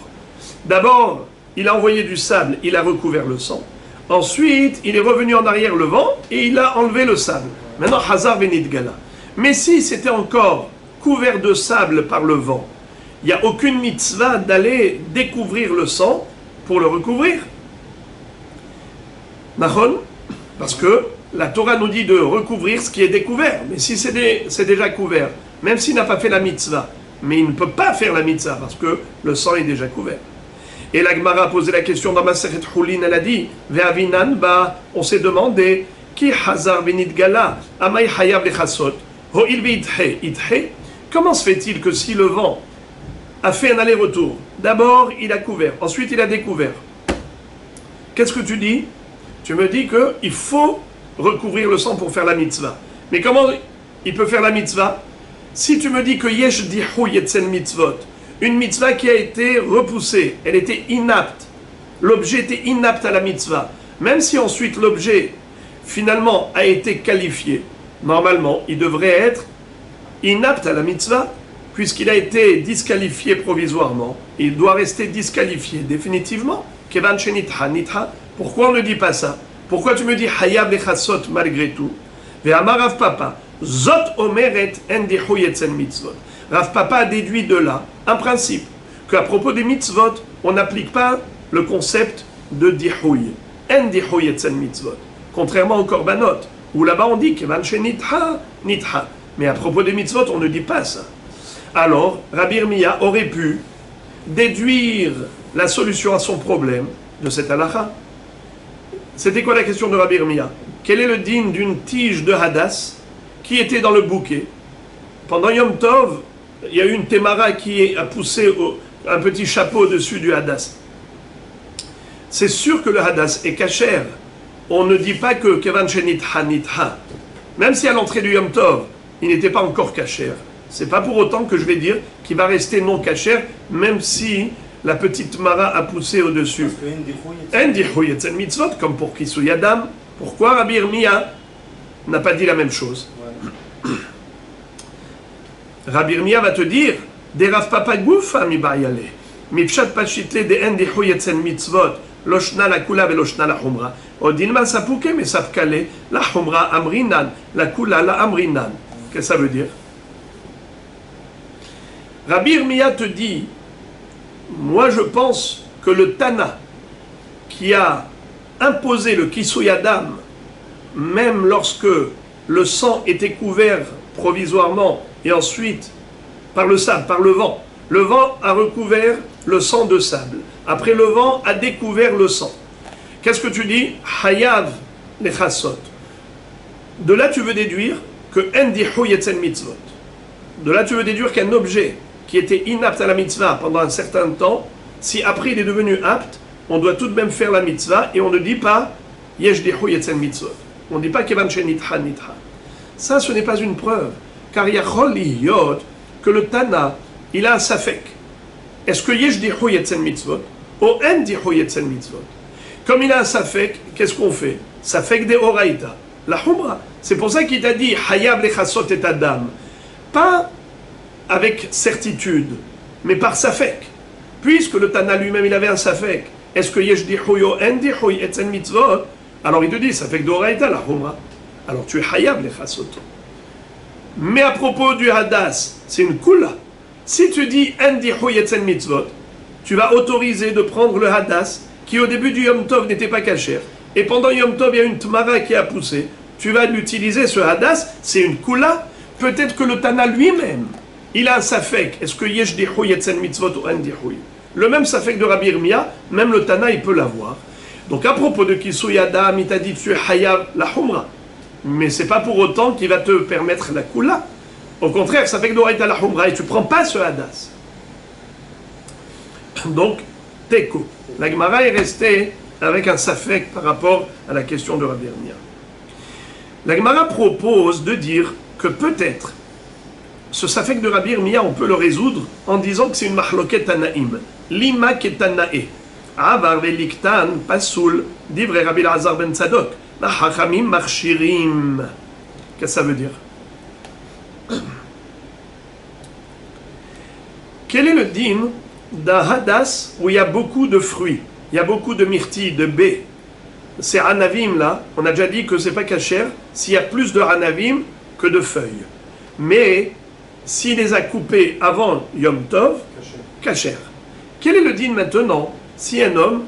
Speaker 1: D'abord, il a envoyé du sable, il a recouvert le sang. Ensuite, il est revenu en arrière le vent et il a enlevé le sable. Maintenant, hazar v'nidgala. Mais si c'était encore couvert de sable par le vent, il n'y a aucune mitzvah d'aller découvrir le sang pour le recouvrir. Nahon, parce que la Torah nous dit de recouvrir ce qui est découvert. Mais si c'est déjà couvert, même s'il n'a pas fait la mitzvah, mais il ne peut pas faire la mitzvah parce que le sang est déjà couvert. Et la Gemara a posé la question dans Masechet Choulin, elle a dit, Ve'avinan ba, on s'est demandé, Ki hazar v'nidgala, amay hayav lechasot, ho'il v'idhe. Comment se fait-il que si le vent a fait un aller-retour, d'abord il a couvert, ensuite il a découvert. Qu'est-ce que tu dis? Tu me dis qu'il faut recouvrir le sang pour faire la mitzvah. Mais comment il peut faire la mitzvah? Si tu me dis que yesh dihu yetzel mitzvot, une mitzvah qui a été repoussée, elle était inapte, l'objet était inapte à la mitzvah, même si ensuite l'objet finalement a été qualifié, normalement il devrait être inapte à la mitzvah, puisqu'il a été disqualifié provisoirement, il doit rester disqualifié définitivement. Kevan shenitha nitha. Pourquoi on ne dit pas ça? Pourquoi tu me dis hayab lechasot malgré tout? Ve'amar Rav Papa, zot omeret en dihu yetzel mitzvot. Rav Papa a déduit de là un principe, qu'à propos des mitzvot, on n'applique pas le concept de dihuy, en dihuy yetzel mitzvot, contrairement au korbanot, où là-bas on dit kevan shenitha nitha. Mais à propos des mitzvot, on ne dit pas ça. Alors, Rabbi Irmia aurait pu déduire la solution à son problème de cette halakha. C'était quoi la question de Rabbi Irmia? Quel est le digne d'une tige de Hadass qui était dans le bouquet? Pendant Yom Tov, il y a eu une témara qui a poussé un petit chapeau au-dessus du Hadass. C'est sûr que le Hadass est kasher. On ne dit pas que Kevan Shenitha Nitha. Même si à l'entrée du Yom Tov, il n'était pas encore kasher. C'est pas pour autant que je vais dire qu'il va rester non kasher, même si la petite mara a poussé au-dessus. Endihu yetzel mitzvot, comme pour Kisui Adam. Pourquoi Rabbi Irmia n'a pas dit la même chose? Rabbi Irmia va te dire, des Rav Papa Goufa mi ba'yale, mi pshat pachitle de endihu yetzel mitzvot, loshna la kula ve loshna la humra. Odinman sapuke me sapkale, la humra amrinan, la kula la amrinan. Qu'est-ce que ça veut dire? Rabbi Irmia te dit, moi je pense que le Tana qui a imposé le Kisui Adam, même lorsque le sang était couvert provisoirement et ensuite par le sable, par le vent a recouvert le sang de sable. Après le vent a découvert le sang. Qu'est-ce que tu dis? Hayav lechasot. De là tu veux déduire que endihu yetzel mitzvot. De là tu veux déduire qu'un objet qui était inapte à la mitzvah pendant un certain temps, si après il est devenu apte, on doit tout de même faire la mitzvah et on ne dit pas yesh dihu yetzel mitzvot. On ne dit pas kevan shenitha nitha. Ça, ce n'est pas une preuve, car yachol liyot que le Tana, il a un safek. Est-ce que yesh dihu yetzel mitzvot ou en dihu yetzel mitzvot? Comme il a un safek, qu'est-ce qu'on fait? Safek de oraita, la humra. C'est pour ça qu'il t'a dit hayab lechasot et adam, pas avec certitude, mais par safek. Puisque le Tana lui-même, il avait un safek. Est-ce que yesh dihu yo en dihu yetzel mitzvot? Alors il te dit safek de oraita, la humra. Alors tu es hayab lechasot. Mais à propos du Hadass, c'est une kula. Si tu dis en dihu yetzel mitzvot, tu vas autoriser de prendre le Hadass qui au début du Yom Tov n'était pas kasher, et pendant Yom Tov il y a une tmara qui a poussé, tu vas l'utiliser ce Hadass, c'est une kula. Peut-être que le Tana lui-même, il a un safek, est-ce que yesh dihu yetzel mitzvot ou en dihu? Le même safek de Rabbi Irmia, même le Tana il peut l'avoir. Donc à propos de Kisui Adam, il t'a dit tu es hayav la humra, mais c'est pas pour autant qu'il va te permettre la kula. Au contraire, safek d'oraita la humra, et tu prends pas ce Hadass. Donc, Teko. La Gemara est restée avec un safek par rapport à la question de Rabbi Irmia. La Gemara propose de dire que peut-être ce safek de Rabbi Irmia, on peut le résoudre en disant que c'est une mahloket tanaïm. Lima ketanae. Avar veliktan pasoul. Divrei Rabbi Elazar ben Tzadok. La hachamim marchirim. Qu'est-ce que ça veut dire? Quel est le din d'un hadas où il y a beaucoup de fruits? Il y a beaucoup de myrtilles, de baies. Ces hanavim là, on a déjà dit que c'est pas kasher s'il y a plus de hanavim que de feuilles. Mais s'il les a coupés avant Yom Tov, kasher. Quel est le din maintenant si un homme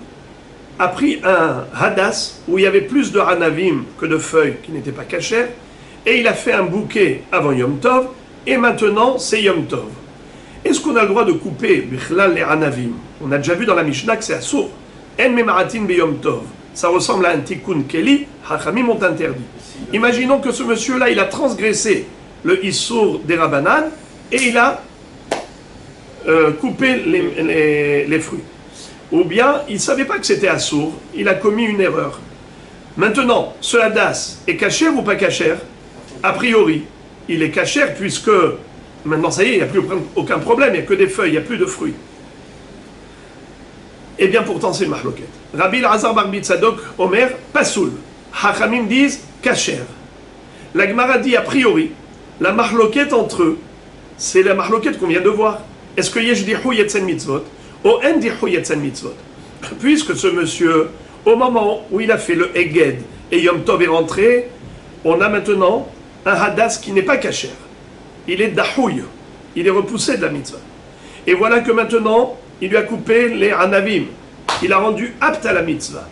Speaker 1: a pris un hadas où il y avait plus de hanavim que de feuilles qui n'étaient pas kasher et il a fait un bouquet avant Yom Tov et maintenant c'est Yom Tov? Est-ce qu'on a le droit de couper bichlal les hanavim? On a déjà vu dans la Mishnah que c'est assour. En memaratin beyom tov. Ça ressemble à un tikkun keli, hachamim ont interdit. Imaginons que ce monsieur-là, il a transgressé le issour des Rabbanan et il a coupé les fruits. Ou bien, il ne savait pas que c'était assour, il a commis une erreur. Maintenant, ce hadas est kasher ou pas kasher? A priori, il est kasher puisque maintenant, ça y est, il n'y a plus aucun problème, il n'y a que des feuilles, il n'y a plus de fruits. Eh bien, pourtant, c'est une mahloket. Rabbi Elazar bar Tzadok, Omer, pasoul. Hachamim disent kasher. La Gemara dit a priori, la mahloket entre eux, c'est la mahloket qu'on vient de voir. Est-ce que yesh dihu yetzen mitzvot ou en dihu yetzen mitzvot? Puisque ce monsieur, au moment où il a fait le eged et Yom Tov est rentré, on a maintenant un hadas qui n'est pas kasher. Il est dahouy, il est repoussé de la mitzvah. Et voilà que maintenant, il lui a coupé les hanavim. Il a rendu apte à la mitzvah.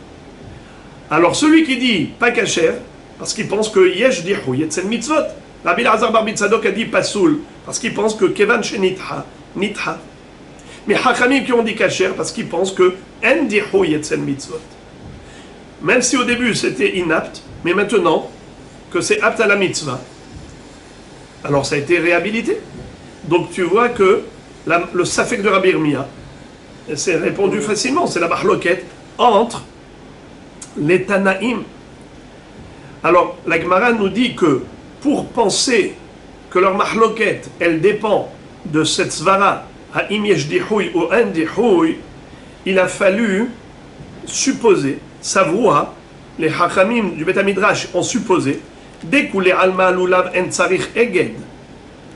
Speaker 1: Alors celui qui dit pas kasher, parce qu'il pense que yesh dihu yetzen mitzvot, Rabbi Elazar bar Tzadok a dit pasoul, parce qu'il pense que kevan shenitha, nitha. Mais hachamim qui ont dit kasher, parce qu'ils pensent que en dihu yetzen mitzvot. Même si au début c'était inapte, mais maintenant que c'est apte à la mitzvah, alors ça a été réhabilité. Donc tu vois que le safek de Rabbi Irmia, c'est répondu facilement, c'est la mahloket entre les Tanaïm. Alors la Gemara nous dit que pour penser que leur mahloket, elle dépend de cette svara, ha'im yesh dihuy ou en dihuy, il a fallu supposer, savoir, les hachamim du Bet HaMidrash ont supposé, découlé alma lulav en tsarich eged,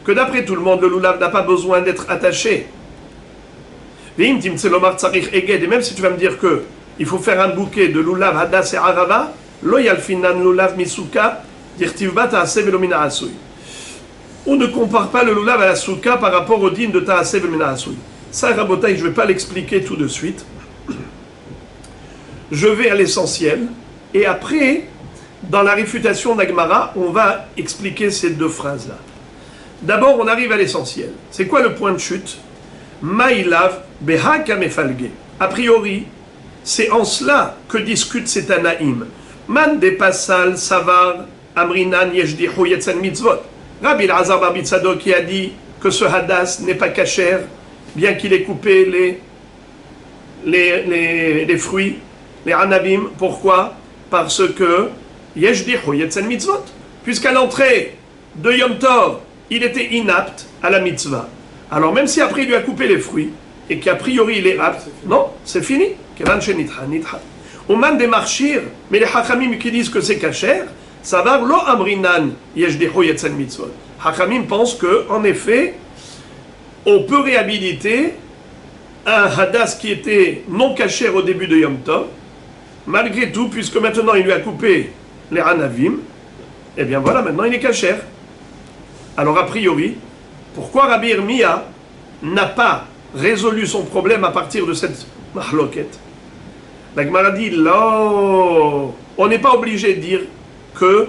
Speaker 1: que d'après tout le monde, le lulav n'a pas besoin d'être attaché. Et même si tu vas me dire que il faut faire un bouquet de lulav, hadas et arava, lo yalfinan lulav misuka, dirtivba ta'aseh velo mina asui. On ne compare pas le lulav à la souka par rapport au din de ta'aseh velo mina asui. Ça, Rabotai, je ne vais pas l'expliquer tout de suite. Je vais à l'essentiel. Et après, dans la réfutation d'Agmara, on va expliquer ces deux phrases-là. D'abord, on arrive à l'essentiel. C'est quoi le point de chute? Maïlav beha kamefalge. A priori, c'est en cela que discutent ces Tanaïm. Man de pasal savar amrinan yeshdihu yetzen mitzvot. Rabbi Elazar bar Tzadok qui a dit que ce hadas n'est pas kasher, bien qu'il ait coupé les fruits, les hanavim. Pourquoi? Parce que yeshdihu yetzen mitzvot. Puisqu'à l'entrée de Yom Tov, il était inapte à la mitzvah. Alors même si après il lui a coupé les fruits, et qu'a priori il est apte, non, c'est fini. Oman des marchir, mais les hachamim qui disent que c'est kasher, ça va lo amrinan yeshdeho yetzen mitzvot. Hachamim pensent que, en effet, on peut réhabiliter un hadas qui était non kasher au début de Yom Tov, malgré tout, puisque maintenant il lui a coupé les hanavim, et bien voilà, maintenant il est kasher. Alors a priori, pourquoi Rabbi Irmia n'a pas résolu son problème à partir de cette mahloket? La Gemara dit, là, on n'est pas obligé de dire que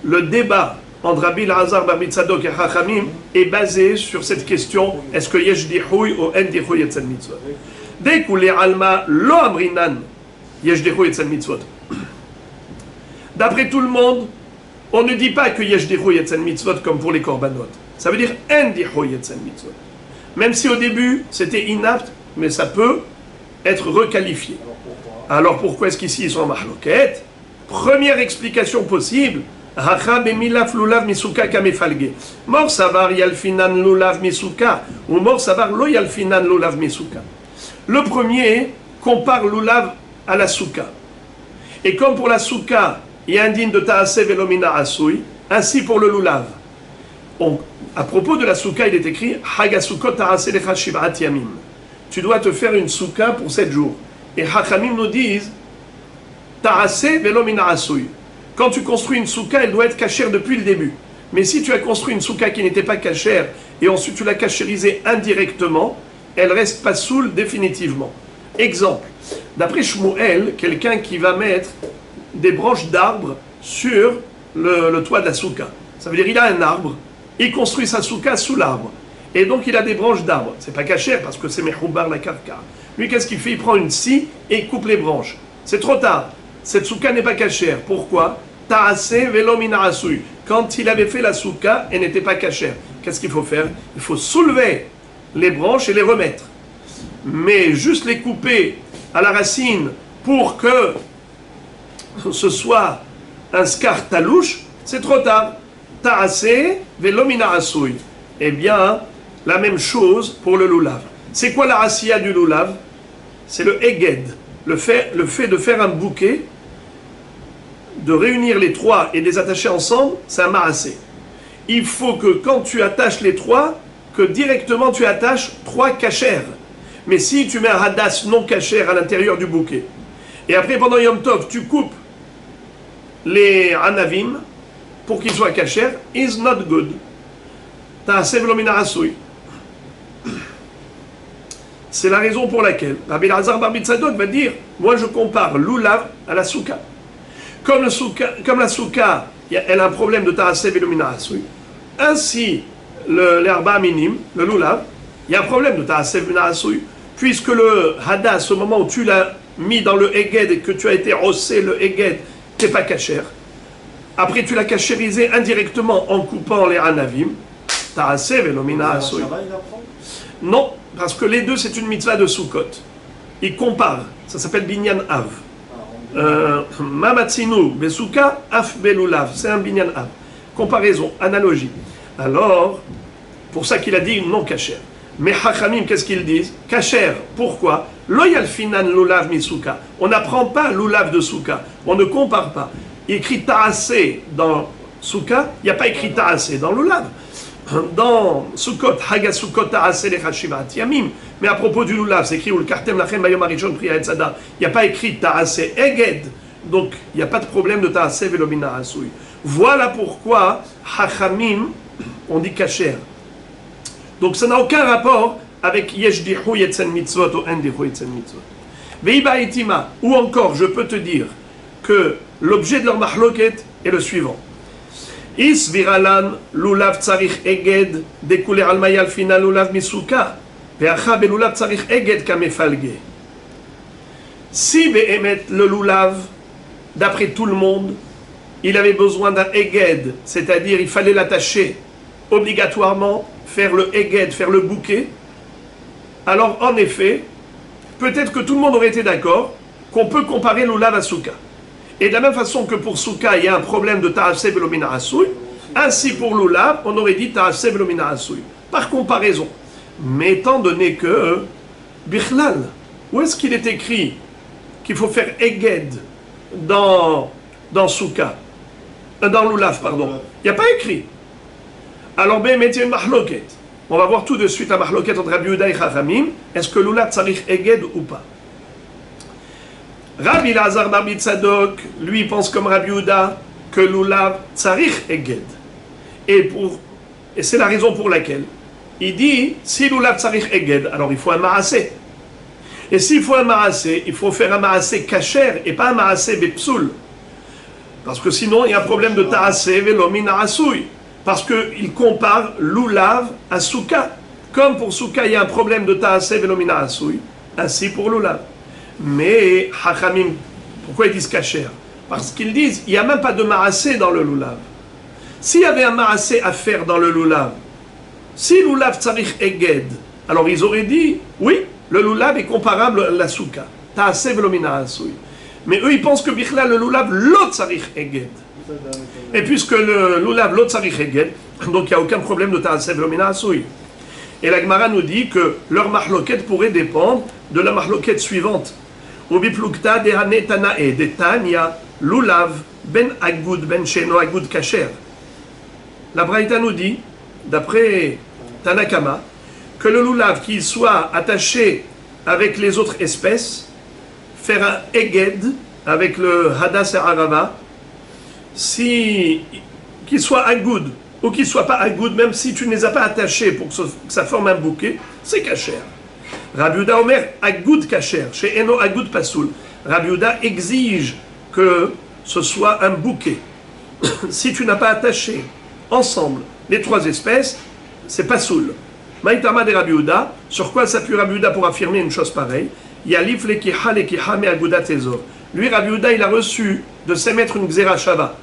Speaker 1: le débat entre Rabbi Elazar bar Tzadok et Chachamim est basé sur cette question, est-ce que yesh dihuy ou en dihuy yetzen mitzvot? Dès que les alma lo amrinan yesh dihuy yetzen mitzvot. D'après tout le monde, on ne dit pas que yesh dihuy yetzen mitzvot comme pour les korbanot. Ça veut dire en dihuy yetzen mitzvot. Même si au début c'était inapte, mais ça peut être requalifié. Alors pourquoi est-ce qu'ici ils sont en mahloket? Première explication possible, Hacha bemilaf lulav misuka kamefalge. Mor savar yalfinan lulav misuka. Ou mor savar lo yalfinan lulav misuka. Le premier compare lulav à la souka. Et comme pour la souka, il y a un digne de ta'aseh velomina asui, ainsi pour le lulav. À propos de la souka, il est écrit Hagasukot ta'aseh lecha shiv'at yamim. Tu dois te faire une souka pour 7 jours. Et Hachamim nous disent ta'aseh velomina asui. Quand tu construis une souka, elle doit être cachère depuis le début. Mais si tu as construit une souka qui n'était pas cachère et ensuite tu l'as cachérisée indirectement, elle reste pas soule définitivement. Exemple, d'après Shmuel, quelqu'un qui va mettre des branches d'arbres sur le toit de la souka. Ça veut dire il a un arbre, il construit sa souka sous l'arbre. Et donc il a des branches d'arbres. C'est pas cachère parce que c'est mechoubar la karka. Lui, qu'est-ce qu'il fait? Il prend une scie et il coupe les branches. C'est trop tard. Cette souka n'est pas cachère. Pourquoi? Ta'aseh velo min asui. Quand il avait fait la souka, elle n'était pas cachère. Qu'est-ce qu'il faut faire? Il faut soulever les branches et les remettre. Mais juste les couper à la racine pour que ce soit un scar talouche, c'est trop tard. Ta'aseh velo min asui. Eh bien, la même chose pour le lulav. C'est quoi la racia du lulav? C'est le eged, le fait de faire un bouquet, de réunir les trois et de les attacher ensemble, c'est un marassé. Il faut que quand tu attaches les trois, que directement tu attaches 3 cachères. Mais si tu mets un hadas non cachère à l'intérieur du bouquet, et après pendant Yom Tov, tu coupes les anavim pour qu'ils soient cachères, is not good. Ta'aseh velo min asui. C'est la raison pour laquelle Rabbi Elazar bar Tzadok va dire, moi je compare l'ulav à la souka. Comme la souka, elle a un problème de ta'aseh velo min asui. Ainsi, l'herba minime, le lulav, il y a un problème de ta'aseh velo min asui. Puisque le hadas, au moment où tu l'as mis dans le eged et que tu as été rossé le eged, t'es pas cachère. Après tu l'as cachérisé indirectement en coupant les anavim, ta'aseh velo min asui. Non, parce que les deux, c'est une mitzvah de Sukkot. Ils comparent. Ça s'appelle Binyan Av. Mamatzinu, Besuka, Af Belulav. C'est un Binyan Av. Comparaison, analogie. Alors, pour ça qu'il a dit non cachère. Mais Hachamim, qu'est-ce qu'ils disent? Cachère. Pourquoi? Loyal finan lulav misuka. On n'apprend pas lulav de Souka. On ne compare pas. Il écrit ta'aseh dans Souka, il n'y a pas écrit ta'aseh dans lulav. Dans Sukkot, Hagasukot ta'aseh lecha shiv'at yamim. Mais à propos du lulav, c'est écrit ou le kartem lachem bayom harishon priya etzada. Il n'y a pas écrit ta'aseh eged. Donc il n'y a pas de problème de ta'aseh velo min asui. Voilà pourquoi Hachamim, on dit kasher. Donc ça n'a aucun rapport avec yeshdihu yetzen mitzvot ou endihu yetzen mitzvot. Veiba itima, ou encore je peux te dire que l'objet de leur mahloket est le suivant. Is viralan lulav tsarich eged dekule almay alfina lulav misuka ve'acha belulav tsarich eged kamefalge. Si behemet le lulav, d'après tout le monde, il avait besoin d'un eged, c'est-à-dire il fallait l'attacher obligatoirement, faire le eged, faire le bouquet, alors en effet, peut-être que tout le monde aurait été d'accord qu'on peut comparer lulav à souka. Et de la même façon que pour Souka, il y a un problème de ta'aseh velo min asui, ainsi pour lulav, on aurait dit ta'aseh velo min asui. Par comparaison. Mais étant donné que, bichlal, où est-ce qu'il est écrit qu'il faut faire eged dans Souka, dans lulav, pardon? Il n'y a pas écrit. Alors, ben, mettez une mahloket. On va voir tout de suite la mahloket entre Rabbi Yehuda et Chachamim. Est-ce que lulav tsarich eged ou pas? Rabbi Elazar bar Tzadok, lui, pense comme Rabbi Yehuda que lulav tsarich eged. Et c'est la raison pour laquelle il dit si lulav tsarich eged, alors il faut un marassé. Et s'il faut un marassé, il faut faire un marassé kasher et pas un marassé bepsoul. Parce que sinon, il y a un problème de ta'aseh velo min asui. Parce qu'il compare lulav à souka. Comme pour souka, il y a un problème de ta'aseh velo min asui, ainsi pour lulav. Mais Hachamim, pourquoi ils disent kasher? Parce qu'ils disent il n'y a même pas de marassé dans le lulav. S'il y avait un marassé à faire dans le lulav, si lulav tsarich eged, alors ils auraient dit oui, le lulav est comparable à la souka. Ta'aseh velo min asui. Mais eux, ils pensent que Bichlal, le Lulav, l'autre Sarich Eged. Et puisque le Lulav, l'autre Sarich Eged, donc il n'y a aucun problème de Ta'asev Lomina Asui. Et la Gemara nous dit que leur mahloket pourrait dépendre de la mahloket suivante. Ubiplukta dehane tanae de Tanya Lulav ben Agoud ben Sheno Agoud Kacher. La Braïta nous dit, d'après Tanakama, que le Lulav, qu'il soit attaché avec les autres espèces, faire un Eged avec le Hadas et Arava, si qu'il soit Agoud ou qu'il ne soit pas Agoud, même si tu ne les as pas attachés pour que ça forme un bouquet, c'est Kacher. Rabbi Yehuda Omer Agoud Kacher, chez Eno Agoud Pasoul. Rabbi Yehuda exige que ce soit un bouquet. Si tu n'as pas attaché ensemble les trois espèces, c'est Pasoul. Maïtama de Rabbi Yehuda, sur quoi s'appuie Rabbi Yehuda pour affirmer une chose pareille? Yalif lekiha lekiha me Agudat Ezor. Lui, Rabbi Yehuda, il a reçu de s'émettre une Gzera Shava.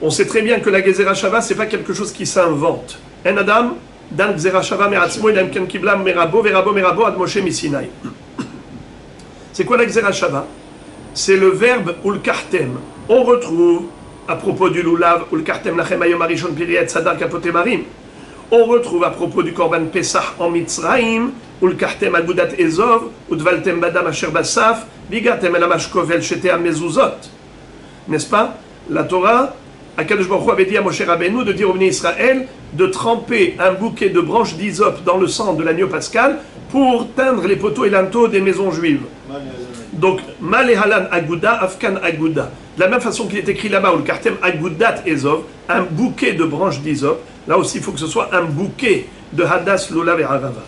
Speaker 1: On sait très bien que la Gzera Shava, ce n'est pas quelque chose qui s'invente. En Adam, Dan Gzera Shava meratzmo, il a ken kibla merabo, verabo, ad Moshe misinai. C'est quoi la Gzera Shava? C'est le verbe ulkartem. On retrouve, à propos du Lulav, ulkartem lachem ayom arishon piriet sadar kapote marim. On retrouve à propos du Korban Pesach en Mitzraïm, ulkartem agudat ezov, udvaltem badam asher basaf, vigatem elamash kovel shetea mezuzot. N'est-ce pas? La Torah, Akadosh Baruch Hu avait dit à Moshe Rabbeinu de dire au Bnei Israël de tremper un bouquet de branches d'hysope dans le sang de l'agneau pascal pour teindre les poteaux et linteaux des maisons juives. Donc, Malehalan Aguda, Afkan Aguda. De la même façon qu'il est écrit là-bas, ou le Kartem Agudat Ezov, un bouquet de branches d'hysope, là aussi il faut que ce soit un bouquet de Hadas, Lulav et Arava.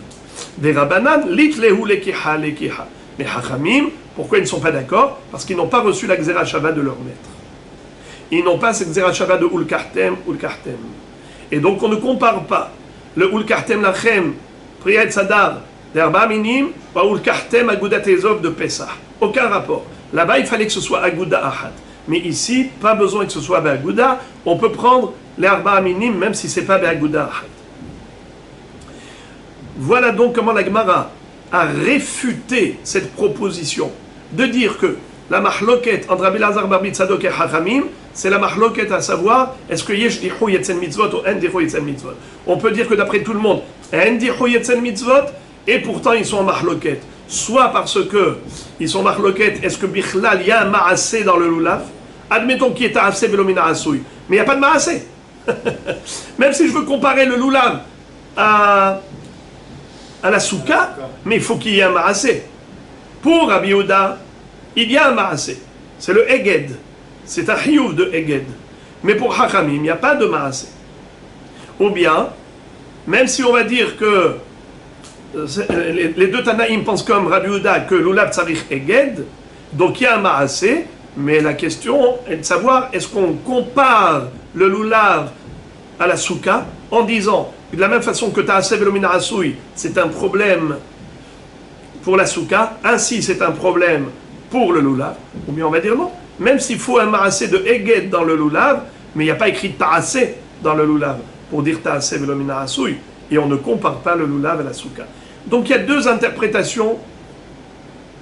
Speaker 1: Des Rabbanan, Litlehu Lekiha Lekiha. Mais Hachamim, pourquoi ils ne sont pas d'accord? Parce qu'ils n'ont pas reçu la Gzera Shava de leur maître. Ils n'ont pas cette Gzera Shava de Ulkartem. Et donc on ne compare pas le Ulkartem Lachem, Priyat Sadar, d'Arba Minim, ou Ulkartem Agudat Ezov de Pesach. Aucun rapport. Là-bas, il fallait que ce soit Aguda Ahad. Mais ici, pas besoin que ce soit Aguda. On peut prendre les Arba Minim, même si ce n'est pas Aguda Ahad. Voilà donc comment la Gemara a réfuté cette proposition de dire que la mahloket entre Rabbi Elazar bar Tzadok et Hachamim, c'est la mahloket à savoir est-ce que yesh dichou yetzel mitzvot ou en dichou yetzel mitzvot. On peut dire que d'après tout le monde, en dichou yetzel mitzvot, et pourtant ils sont en mahloket. Soit parce que ils sont mahloket, est-ce que bichlal, il y a un ma'asé dans le lulav? Admettons qu'il y ait ta'asé velomina asouy, mais il n'y a pas de ma'asé. Même si je veux comparer le lulav à la souka, mais il faut qu'il y ait un ma'asé. Pour Rabbi Yehuda, il y a un ma'asé. C'est le eged. C'est un chiyuv de eged. Mais pour Hachamim, il n'y a pas de ma'asé. Ou bien, même si on va dire que les deux Tanaïm pensent comme Rabbi Yehuda que l'ulav tzarich eged, donc il y a un ma'asé, mais la question est de savoir est-ce qu'on compare le lulav à la souka en disant de la même façon que ta'aseh velomina asouy, c'est un problème pour la souka, ainsi c'est un problème pour le lulav, ou bien on va dire non, même s'il faut un ma'aseh de eged dans le lulav, mais il n'y a pas écrit ta'aseh dans le lulav pour dire ta'aseh velomina asouy, et on ne compare pas le lulav à la souka. Donc il y a deux interprétations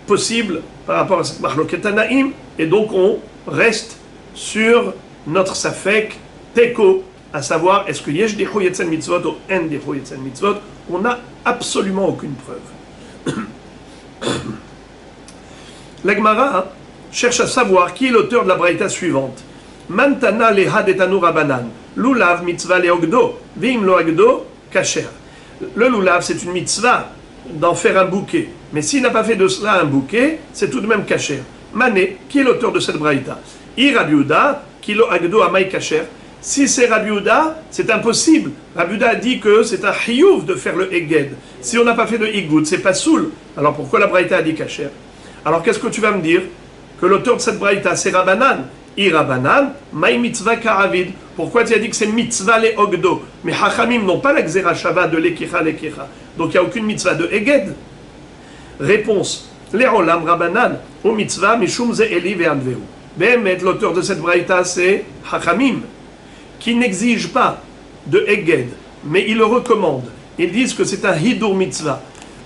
Speaker 1: possibles par rapport à cette mahloket tanaïm, et donc on reste sur notre safek teko, à savoir est-ce que yesh dichou yetzel mitzvot ou en dichou yetzel mitzvot. On n'a absolument aucune preuve. La Gemara cherche à savoir qui est l'auteur de la braïta suivante. Mantana leha detanu rabanan, lulav mitzvah leogdo, vim lo agdo kasher. Le lulav, c'est une mitzvah d'en faire un bouquet. Mais s'il n'a pas fait de cela un bouquet, c'est tout de même kasher. Mané, qui est l'auteur de cette braïta? Rabbi Yehuda, kilo agdo amay kasher. Si c'est Rabbi Yehuda, c'est impossible. Rabbi Yehuda a dit que c'est un chiyuv de faire le eged. Si on n'a pas fait de igoud, c'est pas soul. Alors pourquoi la braïta a dit kasher? Alors qu'est-ce que tu vas me dire? Que l'auteur de cette braïta, c'est Rabbanan. Rabbanan, maï mitzvah karavid. Pourquoi tu as dit que c'est mitzvah le ogdo? Mais Hachamim n'ont pas la Gzera Shava de lekicha. Donc il n'y a aucune mitzvah de eged. Réponse. Le'olam Rabbanan, au mitzvah mishum ze eli ve'anveu. Behemet, l'auteur de cette braïta, c'est Hachamim, qui n'exige pas de eged, mais ils le recommandent. Ils disent que c'est un hidur mitzvah.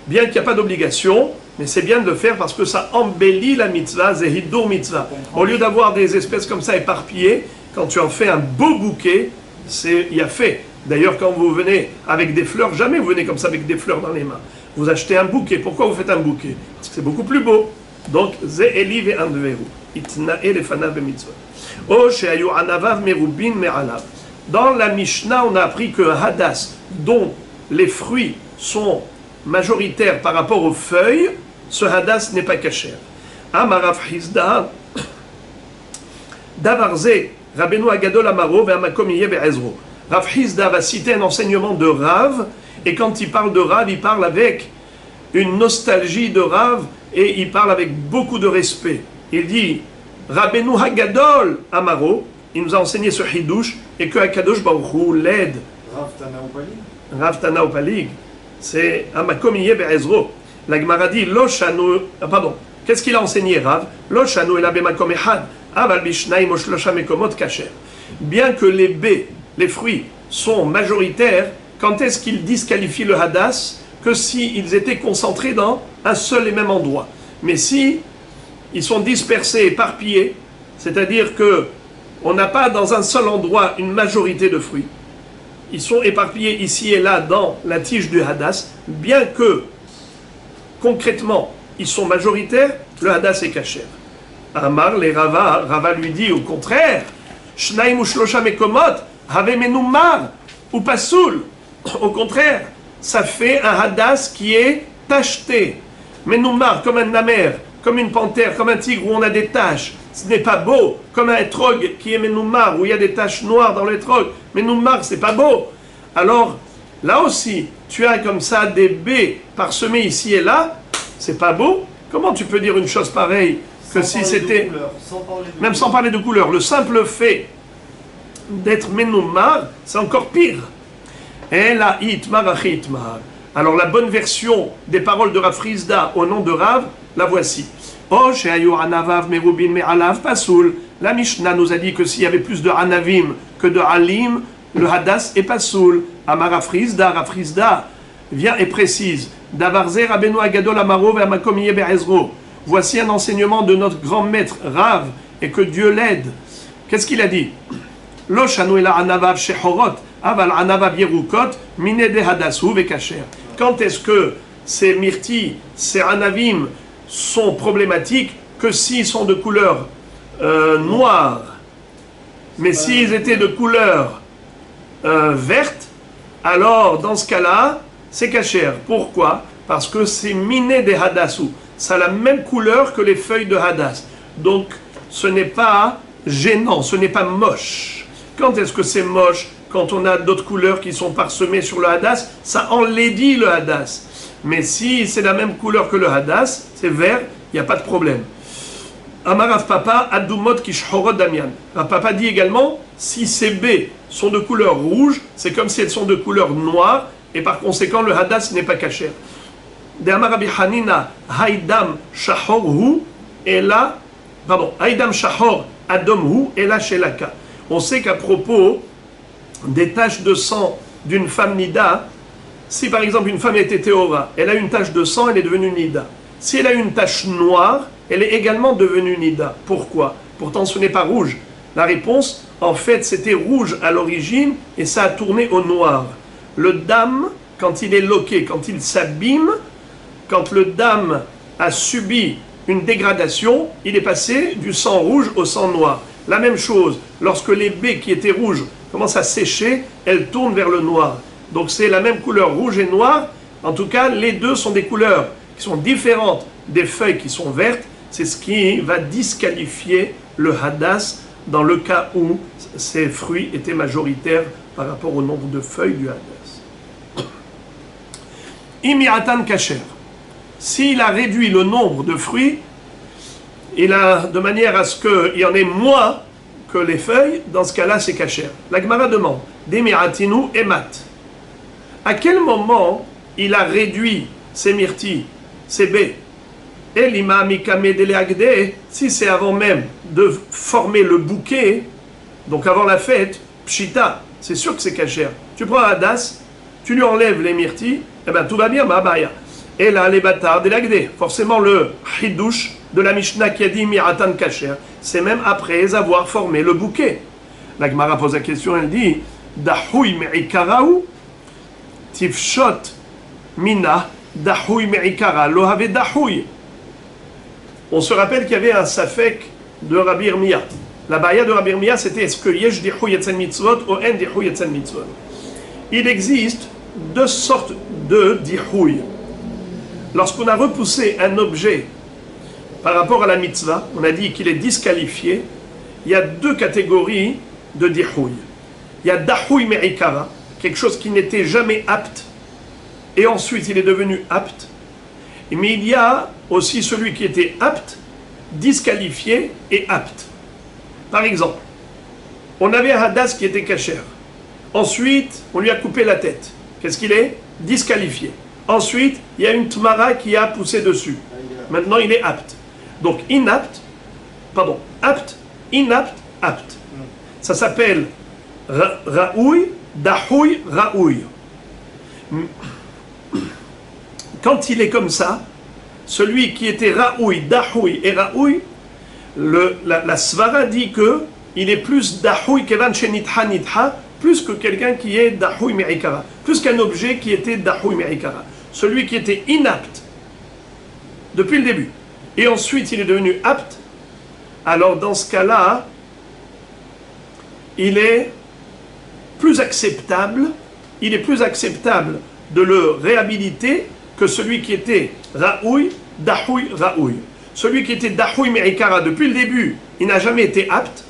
Speaker 1: Bien qu'il n'y a pas d'obligation, Mais c'est bien de le faire parce que ça embellit la mitzvah, zehiddur mitzvah. Au lieu d'avoir des espèces comme ça éparpillées, quand tu en fais un beau bouquet, il y a fait. D'ailleurs, quand vous venez avec des fleurs, jamais vous venez comme ça avec des fleurs dans les mains. Vous achetez un bouquet. Pourquoi vous faites un bouquet? Parce que c'est beaucoup plus beau. Donc, ze'eli ve'andveru. Itna'e lefanav b'mitzvah. O she'ayu anavav merubin me'alav. Dans la Mishnah, on a appris que hadas, dont les fruits sont majoritaires par rapport aux feuilles, ce hadas n'est pas kasher. Amarav Hizda, Davarze, Rabbeinu Agadol Amaro, Ve'amakom Yeh Be'ezro. Rav Hizda va citer un enseignement de Rav, et quand il parle de Rav, il parle avec une nostalgie de Rav, et il parle avec beaucoup de respect. Il dit, Rabbeinu Agadol Amaro, il nous a enseigné ce hidouche, et que Akadosh Baruch Hu l'aide.
Speaker 2: Rav Tana ou Palig.
Speaker 1: Rav Tana ou Palig, c'est Amakom Yeh Be'ezro. La Gemara dit, Lo shanu, pardon, qu'est-ce qu'il a enseigné Rav? Lo shanu ela bemakom echad, aval bishnaim o shlosha mekomot kasher. Bien que les baies, les fruits, sont majoritaires, quand est-ce qu'ils disqualifient le hadas? Que s'ils étaient concentrés dans un seul et même endroit. Mais si ils sont dispersés, éparpillés, c'est-à-dire que on n'a pas dans un seul endroit une majorité de fruits, ils sont éparpillés ici et là dans la tige du hadas, bien que concrètement ils sont majoritaires, le hadas est kasher. Amar les Rava lui dit au contraire, Shnaim ou shlosha mekomot, have menumar ou pasoul. Au contraire, ça fait un hadas qui est tacheté. Menumar, comme un namer, comme une panthère, comme un tigre où on a des taches. Ce n'est pas beau, comme un etrog qui est menumar, où il y a des taches noires dans l'étrog. Menumar, c'est pas beau. Alors, là aussi, tu as comme ça des baies parsemées ici et là, c'est pas beau. Comment tu peux dire une chose pareille que si c'était... Même sans parler de couleur, le simple fait d'être menumar, c'est encore pire. Et la itmar achitmar. Alors la bonne version des paroles de Rav Hizda au nom de Rav, la voici. Oh, chez Ayu Anavav Merubin Me'alav Pasoul. La Mishnah nous a dit que s'il y avait plus de Anavim que de Alim, le Hadas est Pasoul. Amar Rav Hizda vient et précise. Davarze Rabbeinu Agadol Amaro ve'amakom yeh be'ezro. Voici un enseignement de notre grand maître Rav, et que Dieu l'aide. Qu'est-ce qu'il a dit? Lo shanu ela anavav shechorot, aval anavav yerukot, mine de hadasu vekacher. Quand est-ce que ces myrtilles, ces anavim sont problématiques? Que s'ils sont de couleur noire, mais s'ils étaient de couleur verte, alors dans ce cas-là, c'est kasher. Pourquoi? Parce que c'est miné des hadasu. Ça a la même couleur que les feuilles de hadas. Donc, ce n'est pas gênant, ce n'est pas moche. Quand est-ce que c'est moche? Quand on a d'autres couleurs qui sont parsemées sur le hadas, ça enlaidit le hadas. Mais si c'est la même couleur que le hadas, c'est vert, il n'y a pas de problème. Amarav Papa, Adumot Kishhorot Damian. Rav Papa dit également, si ces baies sont de couleur rouge, c'est comme si elles sont de couleur noire, et par conséquent, le hadas n'est pas kasher. De Amarabi Hanina, Haïdam Shahor Hu, et là, pardon, Haïdam Shahor Adom Hu, et là Shelaka. On sait qu'à propos des taches de sang d'une femme nida, si par exemple une femme était théora, elle a une tache de sang, elle est devenue nida. Si elle a une tache noire, elle est également devenue nida. Pourquoi? Pourtant ce n'est pas rouge. La réponse, en fait, c'était rouge à l'origine et ça a tourné au noir. Le dam, quand il est loqué, quand il s'abîme, quand le dam a subi une dégradation, il est passé du sang rouge au sang noir. La même chose, lorsque les baies qui étaient rouges commencent à sécher, elles tournent vers le noir. Donc c'est la même couleur rouge et noir. En tout cas, les deux sont des couleurs qui sont différentes des feuilles qui sont vertes. C'est ce qui va disqualifier le hadas dans le cas où ces fruits étaient majoritaires par rapport au nombre de feuilles du hadas. Imiatan kasher. S'il a réduit le nombre de fruits, il a de manière à ce qu'il y en ait moins que les feuilles, dans ce cas-là c'est kasher. La Gemara demande, Demiratinu emat. À quel moment il a réduit ces myrtilles, ces baies? Elima mikame deleagde, si c'est avant même de former le bouquet, donc avant la fête, pshita, c'est sûr que c'est kasher. Tu prends un hadas, tu lui enlèves les myrtilles, et bien tout va bien, ma baya. Et là, les bâtards d'Elagdé. Forcément, le Hidush de la Mishnah qui a dit Miratan Kacher, c'est même après avoir formé le bouquet. La Gemara pose la question, elle dit Dahui me'ikaraou tifshot mina dahui me'ikara lohave dahui. On se rappelle qu'il y avait un safek de Rabbi Irmia. La baya de Rabbi Irmia, c'était est-ce que yesh dihu yetzen mitzvot ou en dihu yetzen mitzvot. Il existe deux sortes de dihui. Lorsqu'on a repoussé un objet par rapport à la mitzvah, on a dit qu'il est disqualifié, il y a deux catégories de dihui. Il y a dahui me'ikara, quelque chose qui n'était jamais apte, et ensuite il est devenu apte. Mais il y a aussi celui qui était apte, disqualifié et apte. Par exemple, on avait un hadas qui était kasher. Ensuite, on lui a coupé la tête. Qu'est-ce qu'il est? Disqualifié. Ensuite, il y a une tmara qui a poussé dessus. Maintenant, il est apte. Donc, apte, inapte, apte. Ça s'appelle raoui, dahoui, raoui. Quand il est comme ça, celui qui était raoui, dahoui et raoui, la svara dit que il est plus dahoui kevan shenitha nitha, plus que quelqu'un qui est dahoui me'ikara, plus qu'un objet qui était dahoui me'ikara. Celui qui était inapte depuis le début, et ensuite il est devenu apte, alors dans ce cas-là, il est plus acceptable de le réhabiliter que celui qui était raoui, dahoui, raoui. Celui qui était dahoui me'ikara depuis le début, il n'a jamais été apte,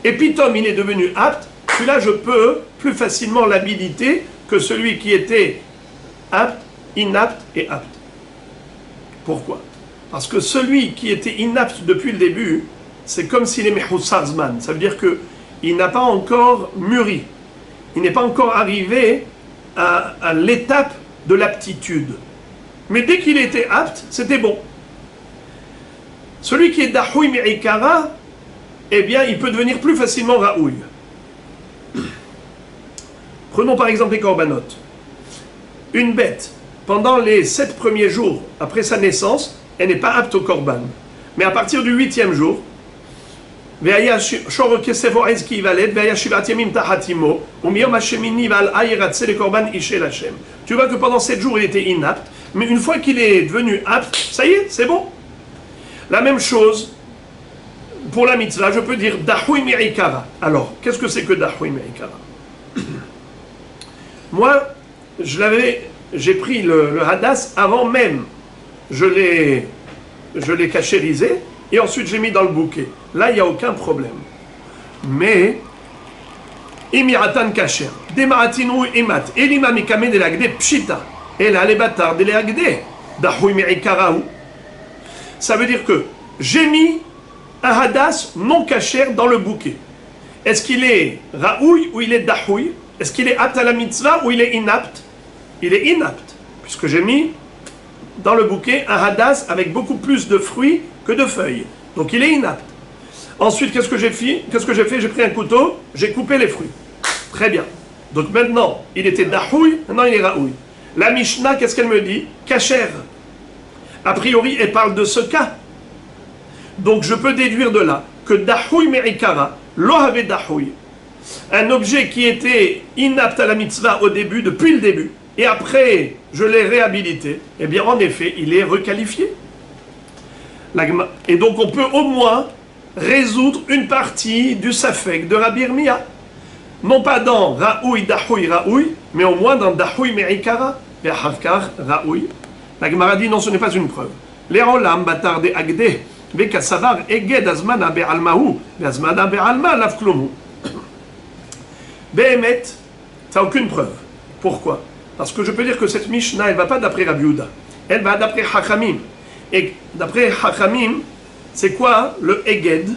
Speaker 1: et puis Tom, il est devenu apte, celui-là je peux plus facilement l'habiliter que celui qui était apte, inapte et apte. Pourquoi? Parce que celui qui était inapte depuis le début, c'est comme s'il est mehusarzman, ça veut dire qu'il n'a pas encore mûri, il n'est pas encore arrivé à l'étape de l'aptitude. Mais dès qu'il était apte, c'était bon. Celui qui est dahoui me'ikara, eh bien, il peut devenir plus facilement raoui. Prenons par exemple les corbanotes. Une bête, pendant les 7 premiers jours après sa naissance, elle n'est pas apte au korban. Mais à partir du 8e jour, tu vois que pendant 7 jours, il était inapte. Mais une fois qu'il est devenu apte, ça y est, c'est bon. La même chose pour la mitzvah, je peux dire dahoui me'ikara. Alors, qu'est-ce que c'est que dahoui me'ikara? Moi, j'ai pris le hadas avant même. Je l'ai cachérisé et ensuite j'ai mis dans le bouquet. Là, il n'y a aucun problème. Mais, imiratan kacher, demaratinu imat, elima mikame de l'agde pshita, et là, les bâtards de l'agde, dahoui me'ikarahu. Ça veut dire que j'ai mis un hadas non kasher dans le bouquet. Est-ce qu'il est raoui ou il est dahoui? Est-ce qu'il est apte à la mitzvah ou il est inapte? Il est inapte, puisque j'ai mis dans le bouquet un hadas avec beaucoup plus de fruits que de feuilles. Donc il est inapte. Ensuite, qu'est-ce que j'ai fait? J'ai pris un couteau, j'ai coupé les fruits. Très bien. Donc maintenant, il était dahoui, maintenant il est raoui. La Mishnah, qu'est-ce qu'elle me dit? Kasher. A priori, elle parle de ce cas. Donc je peux déduire de là que dahoui me'ikara, lo have dahoui, un objet qui était inapte à la mitzvah au début, depuis le début, et après je l'ai réhabilité, eh bien en effet, il est requalifié. Et donc on peut au moins résoudre une partie du safek de Rabbi Irmia. Non pas dans raoui, dahoui, raoui, mais au moins dans dahoui me'ikara, et harkar, raoui. La Gemara dit non, ce n'est pas une preuve. Les olam batar de agde, vekasavar eged azmana be'almahu, be'azmana be'alma lavklomu. Behemet, ça n'a aucune preuve. Pourquoi? Parce que je peux dire que cette Mishnah, elle ne va pas d'après Rabbi Yehuda. Elle va d'après Hachamim. Et d'après Hachamim, c'est quoi le eged?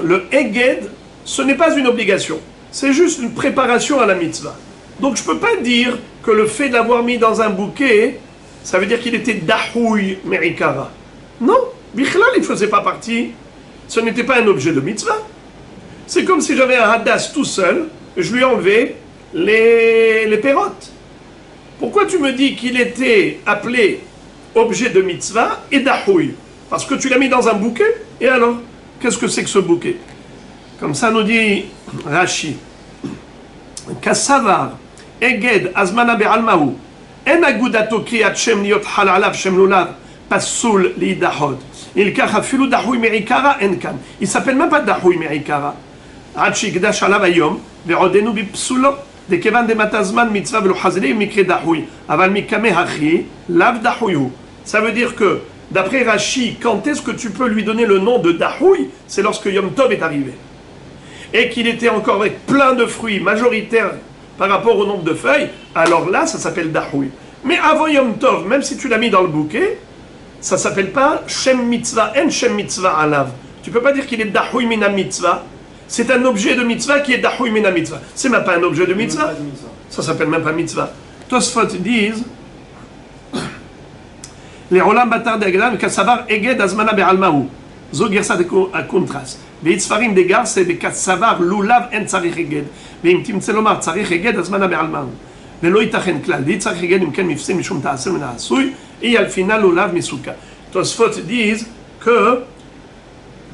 Speaker 1: Le eged, ce n'est pas une obligation. C'est juste une préparation à la mitzvah. Donc je ne peux pas dire que le fait de l'avoir mis dans un bouquet, ça veut dire qu'il était dahoui me'ikara. Non, bichlal, il ne faisait pas partie. Ce n'était pas un objet de mitzvah. C'est comme si j'avais un hadas tout seul, je lui enlevais les pérottes. Pourquoi tu me dis qu'il était appelé objet de mitzvah et dahoui? Parce que tu l'as mis dans un bouquet. Et alors, qu'est-ce que c'est que ce bouquet? Comme ça nous dit Rashi. Kassavar, Eged, Azmana Be'almahu, En agudato kriyat shem liot halalav shem lulav, pasoul li'idahod. Il kachafilu dahoui me'ikara enkan. Il s'appelle même pas dahoui me'ikara. Ad shigdash alav ayom, ve'odenu bipsulo. De kevan de matazman mitzvah velo hazeli mikre dahoui. Aval mikame hachi, lav dahouyou. Ça veut dire que, d'après Rashi, quand est-ce que tu peux lui donner le nom de dahoui? C'est lorsque Yom Tov est arrivé. Et qu'il était encore avec plein de fruits majoritaires par rapport au nombre de feuilles, alors là, ça s'appelle dahoui. Mais avant Yom Tov, même si tu l'as mis dans le bouquet, ça s'appelle pas Shem Mitzvah, En Shem Mitzvah Alav. Tu peux pas dire qu'il est dahoui mina mitzvah. C'est un objet de mitzvah qui est dahoui mina mitzvah. C'est même pas un objet de mitzvah. Ça s'appelle même pas mitzvah. Tosfot disent les olam batar d'aglam kassavar eged azmana be'almahu. Zo gersa de contraste. Ve'itzfarim degar c'est de kassavar lulav en tzarich eged. Ve'im timtze lomar tzarich eged azmana be'almahu. Ve'lo itachen klal. Di tzarich eged im ken mifse mishum ta'asel min ha'asui. Et al final lulav misuka. Tosfot disent que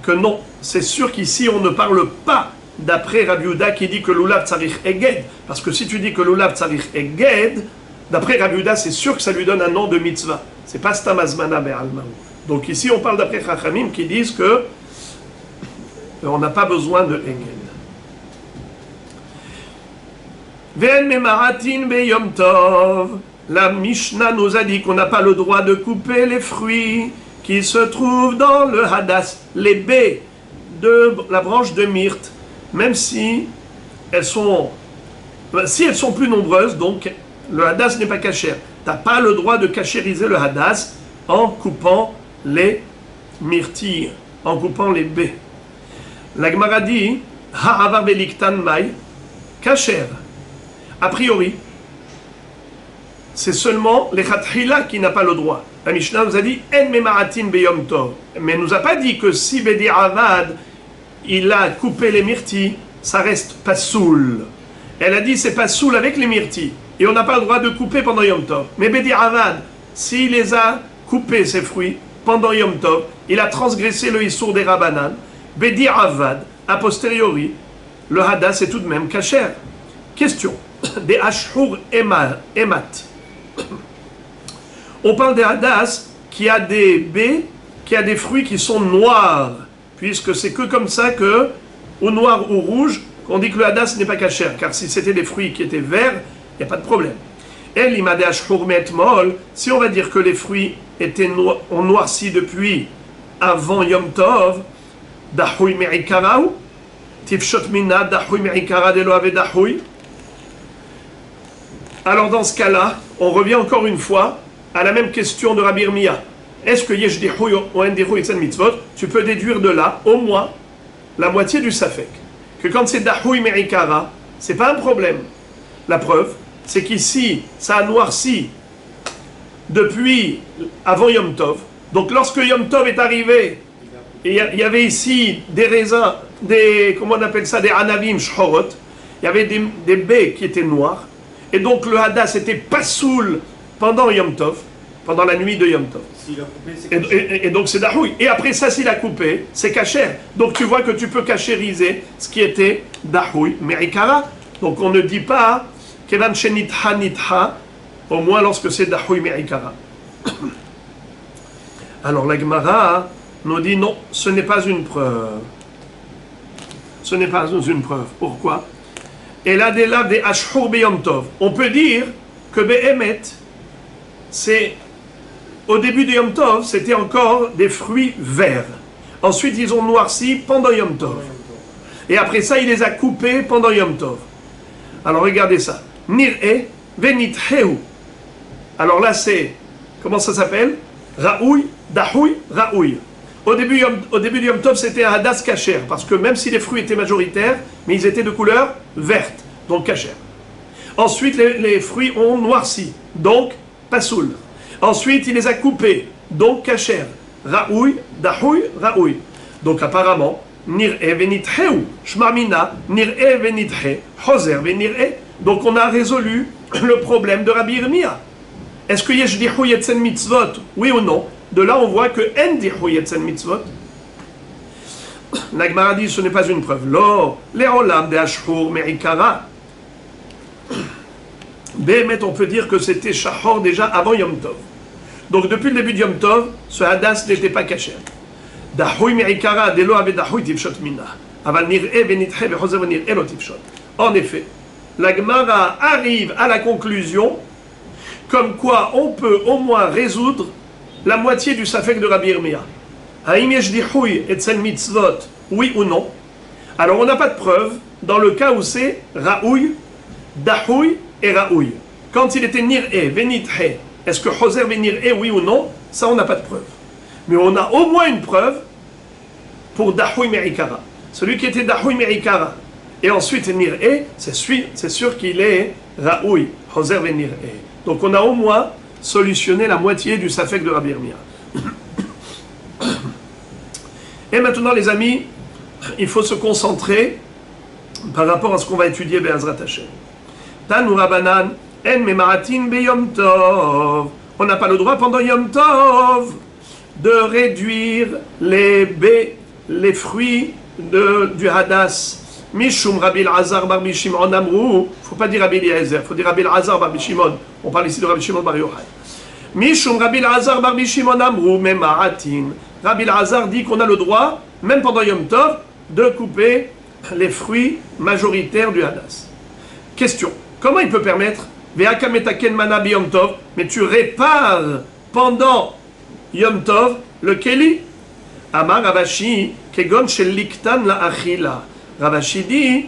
Speaker 1: non, c'est sûr qu'ici on ne parle pas d'après Rabbi Yehuda qui dit que lulav tzarich eged. Parce que si tu dis que lulav tzarich eged, d'après Rabbi Yehuda, c'est sûr que ça lui donne un nom de mitzvah. C'est pas stam azmana be'almahu. Donc ici on parle d'après Chachamim qui disent que on n'a pas besoin de eged. Ve'en memaratin be'yom tov. La Mishnah nous a dit qu'on n'a pas le droit de couper les fruits qui se trouvent dans le hadas, les baies de la branche de myrte, même si elles sont plus nombreuses, donc le hadas n'est pas cachère. Tu n'as pas le droit de cachériser le hadas en coupant les myrtilles, en coupant les baies. La Gemara dit ha'avar beliktan mai cachère. A priori, c'est seulement les khatrila qui n'a pas le droit. La Mishnah nous a dit en memaratin beyom tov, mais nous a pas dit que si Bedi Avad il a coupé les myrtilles, ça reste pas soul. Elle a dit c'est pas soul avec les myrtilles et on n'a pas le droit de couper pendant Yom Tov. Mais Bedi Avad, s'il les a coupés ces fruits pendant Yom Tov, il a transgressé le Issour des Rabbanan. Bedi Avad, a posteriori, le hadas est tout de même kasher. Question des ashur emat. On parle des hadas qui a des baies, qui a des fruits qui sont noirs, puisque c'est que comme ça que, au noir ou rouge, qu'on dit que le hadas n'est pas cachère, car si c'était des fruits qui étaient verts, il n'y a pas de problème. Si on va dire que les fruits étaient ont noirci depuis avant Yom Tov, dahoui me'ikaraou, tifshot mina dahoui me'ikara de lo ave dahoui. Alors dans ce cas-là, on revient encore une fois à la même question de Rabbi Irmia. Est-ce que yesh dihoui ou en dihoui etzen mitzvot? Tu peux déduire de là, au moins, la moitié du safek. Que quand c'est dahoui me'ikara, c'est pas un problème. La preuve, c'est qu'ici, ça a noirci depuis avant Yom Tov. Donc lorsque Yom Tov est arrivé, il y avait ici des raisins, comment on appelle ça, des anavim shchorot. Il y avait des baies qui étaient noires. Et donc le hadas était pas soul pendant Yom Tov, pendant la nuit de Yom Tov.
Speaker 2: S'il a coupé, c'est
Speaker 1: et donc c'est dahoui. Et après ça, s'il a coupé, c'est kasher. Donc tu vois que tu peux kashériser ce qui était dahoui, me'ikara. Donc on ne dit pas kevan shenitha nitha, au moins lorsque c'est dahoui me'ikara. Alors la Gemara nous dit non, ce n'est pas une preuve. Ce n'est pas une preuve. Pourquoi? Et là, des laves des ashur beyom tov. On peut dire que behemet, c'est au début de Yom Tov, c'était encore des fruits verts. Ensuite, ils ont noirci pendant Yom Tov. Et après ça, il les a coupés pendant Yom Tov. Alors regardez ça. Nir'e venitheu. Alors là, c'est, comment ça s'appelle? Raoui, dahoui, raoui. Au début de Yom Tov, c'était un hadas kasher, parce que même si les fruits étaient majoritaires, mais ils étaient de couleur verte, donc kasher. Ensuite, les fruits ont noirci, donc pasoul. Ensuite, il les a coupés, donc kasher. Raoui, dahoui, raoui. Donc apparemment, nir'e venitheu, shmamina, nir'e venithé, hoser venir'e, Donc on a résolu le problème de Rabbi Yirmiyah. Est-ce que yesh dichou yetzen mitzvot? Oui ou non? De là on voit que en dichou yetzen mitzvot. La Gemara dit ce n'est pas une preuve. Lo, les olam de ashur me'ikara. Bémet, on peut dire que c'était shahor déjà avant Yom Tov. Donc depuis le début de Yom Tov, ce hadas n'était pas caché. Dahui me'ikara de lo ave dahui tifshot mina. Aval nir'e benitche vechozer venir'e lo tifshot. En effet, la Gemara arrive à la conclusion comme quoi on peut au moins résoudre la moitié du safek de Rabbi Yirmiyah. Haïm yesh dichouy etzel mitzvot, oui ou non? Alors on n'a pas de preuve dans le cas où c'est raouy, dahouy et raouy. Quand il était nir'e, venithe, est-ce que choser venir'e, oui ou non? Ça on n'a pas de preuve. Mais on a au moins une preuve pour dahouy me'ikara. Celui qui était dahouy me'ikara et ensuite nir'e, c'est sûr qu'il est raouy, choser venir'e. Donc on a au moins solutionné la moitié du safek de Rabbi Yirmiyah. Et maintenant les amis, il faut se concentrer par rapport à ce qu'on va étudier Be'ezrat Hashem. Tanu Rabanan, en memaratin be Yom Tov. On n'a pas le droit pendant Yom Tov de réduire les fruits du hadas. Mishum Rabbi Elazar bar Shimon Amrou. Faut pas dire Rabbi Eliezer, faut dire Rabbi Elazar bar Shimon. On parle ici de Rabbi Shimon bar Yochai. Mishum Rabbi Elazar bar Shimon Amrou memaratin. Rabbi Elazar dit qu'on a le droit, même pendant Yom Tov, de couper les fruits majoritaires du hadas. Question, comment il peut permettre Ve'akametaken mana bi Yom Tov, mais tu répares pendant Yom Tov le keli? Amar Ravashi kegon shel liktan la achila. Ravashi dit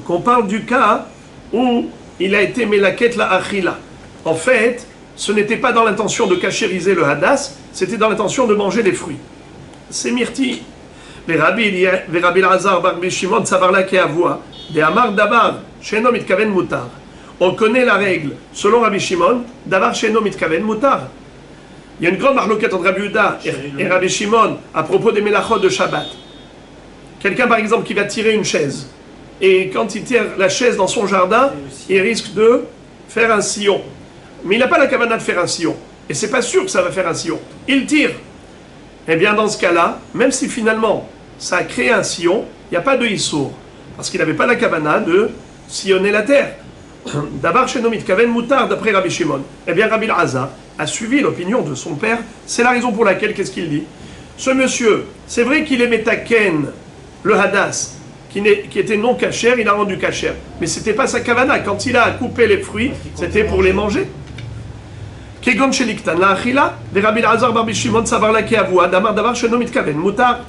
Speaker 1: qu'on parle du cas où il a été melaket la achila. En fait, ce n'était pas dans l'intention de cachériser le hadas, c'était dans l'intention de manger les fruits. C'est myrti. Rabbi Elazar bar Shimon savarla ke avua de amar davar sheno mitkaven mutar. On connaît la règle selon Rabbi Shimon, davar sheno mitkaven mutar. Il y a une grande marloquette entre Rabbi Yehuda et Rabbi Shimon à propos des melachot de Shabbat. Quelqu'un par exemple qui va tirer une chaise et quand il tire la chaise dans son jardin, il risque de faire un sillon. Mais il n'a pas la kavana de faire un sillon. Et c'est pas sûr que ça va faire un sillon. Il tire. Eh bien dans ce cas-là, même si finalement ça a créé un sillon, il n'y a pas de issour. Parce qu'il n'avait pas la kavana de sillonner la terre. Davar shenomit kaven mutar d'après Rabbi Shimon. Eh bien Rabbi Elazar a suivi l'opinion de son père. C'est la raison pour laquelle, qu'est-ce qu'il dit? Ce monsieur, c'est vrai qu'il aimait taken, le hadas, qui était non cachère, il a rendu cachère. Mais ce n'était pas sa kavana. Quand il a coupé les fruits, c'était pour les manger. Kegon sheliktan la achila, de Rabbi Elazar bar Shimon savar la keavua, damar davar sheno mitkaven mutar.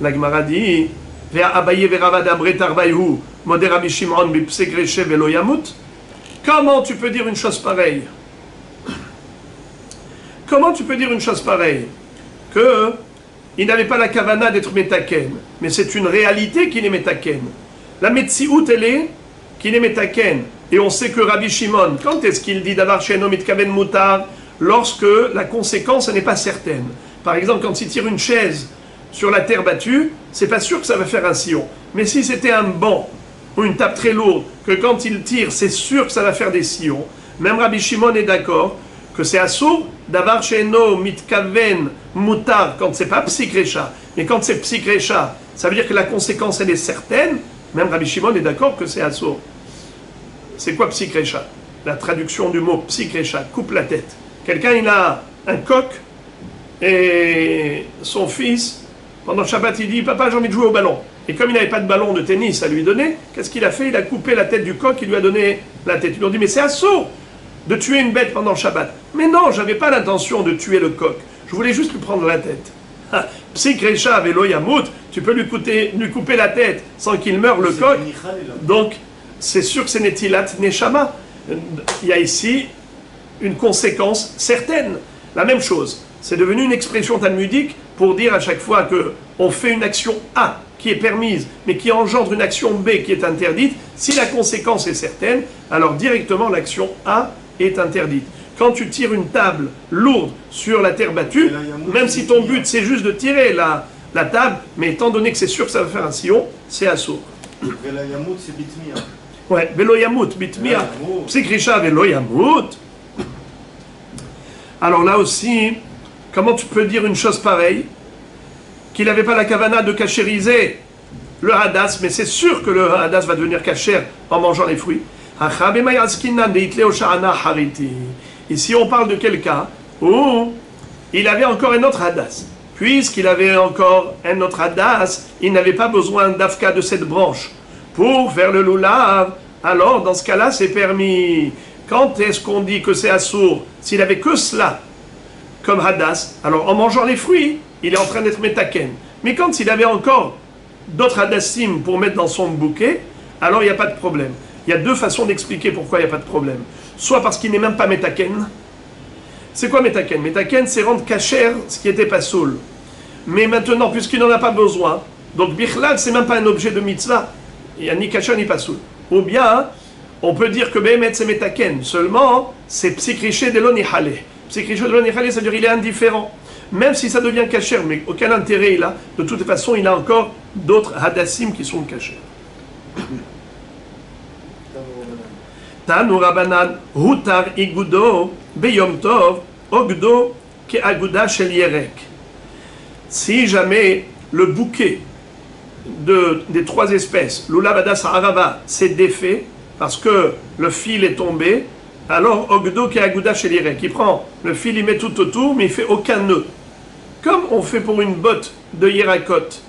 Speaker 1: La Gemara dit, ve'a Abaye ve'Ravad amret arvaïhu, modé Rabbi Shimon bipse greche velo yamut. Comment tu peux dire une chose pareille? Comment tu peux dire une chose pareille? Que il n'avait pas la kavana d'être metaken, mais c'est une réalité qu'il est metaken. La metsiout, elle est qu'il est metaken. Et on sait que Rabbi Shimon, quand est-ce qu'il dit d'avar sheno mitkaven mutar? Lorsque la conséquence n'est pas certaine. Par exemple, quand il tire une chaise sur la terre battue, c'est pas sûr que ça va faire un sillon. Mais si c'était un banc ou une table très lourde, que quand il tire, c'est sûr que ça va faire des sillons, même Rabbi Shimon est d'accord que c'est assour d'avar sheno mitkaven mutar quand c'est pas psikrecha. Mais quand c'est psikrecha, ça veut dire que la conséquence elle est certaine. Même Rabbi Shimon est d'accord que c'est assour. C'est quoi psikrecha? La traduction du mot psikrecha, coupe la tête. Quelqu'un il a un coq et son fils, pendant Shabbat, il dit papa j'ai envie de jouer au ballon. Et comme il n'avait pas de ballon de tennis à lui donner, qu'est-ce qu'il a fait? Il a coupé la tête du coq, il lui a donné la tête. Ils lui ont dit mais c'est assour de tuer une bête pendant Shabbat. Mais non, j'avais pas l'intention de tuer le coq. Je voulais juste lui prendre la tête. Psikrecha velo yamut, tu peux lui couper la tête sans qu'il meure le coq. Donc c'est sûr que c'est netilat neshama. Il y a ici une conséquence certaine. La même chose. C'est devenu une expression talmudique pour dire à chaque fois qu'on fait une action A qui est permise, mais qui engendre une action B qui est interdite, si la conséquence est certaine, alors directement l'action A est interdite. Quand tu tires une table lourde sur la terre battue, même si ton but c'est juste de tirer la table, mais étant donné que c'est sûr que ça va faire un sillon, c'est assour. Ouais, velo yamut, bitmia, psikrisha velo yamut. Alors là aussi, comment tu peux dire une chose pareille? Qu'il n'avait pas la kavana de cachériser le hadas, mais c'est sûr que le hadas va devenir cachère en mangeant les fruits. Ici on parle de quelqu'un où il avait encore un autre hadas. Puisqu'il avait encore un autre hadas, il n'avait pas besoin d'afka de cette branche pour faire le loulav. Alors dans ce cas-là c'est permis. Quand est-ce qu'on dit que c'est assour? S'il avait que cela comme hadas, alors en mangeant les fruits, il est en train d'être metaken. Mais quand il avait encore d'autres hadassim pour mettre dans son bouquet, alors il n'y a pas de problème. Il y a deux façons d'expliquer pourquoi il n'y a pas de problème. Soit parce qu'il n'est même pas metaken. C'est quoi metaken? Metaken, c'est rendre kasher ce qui n'était pas soul. Mais maintenant, puisqu'il n'en a pas besoin, donc bichlal, c'est même pas un objet de mitzvah. Il n'y a ni kasher ni pas soul. Ou bien, on peut dire que Behemet c'est metaken. Seulement, c'est psikriché de l'onihale. Psikriché de l'onihale, c'est-à-dire il est indifférent. Même si ça devient kasher, mais aucun intérêt il a, de toute façon, il a encore d'autres hadassim qui sont kasher. Tanu Rabanan, Hutar Igudo, Beyom Tov, Ogdo, Ke Aguda Shel Yerek. Si jamais le bouquet des trois espèces, Lulav, Hadas, Arava, s'est défait, parce que le fil est tombé, alors Ogdo, Ke Aguda Shel Yerek. Il prend le fil, il met tout autour, mais il ne fait aucun nœud. Comme on fait pour une botte de Yerakot.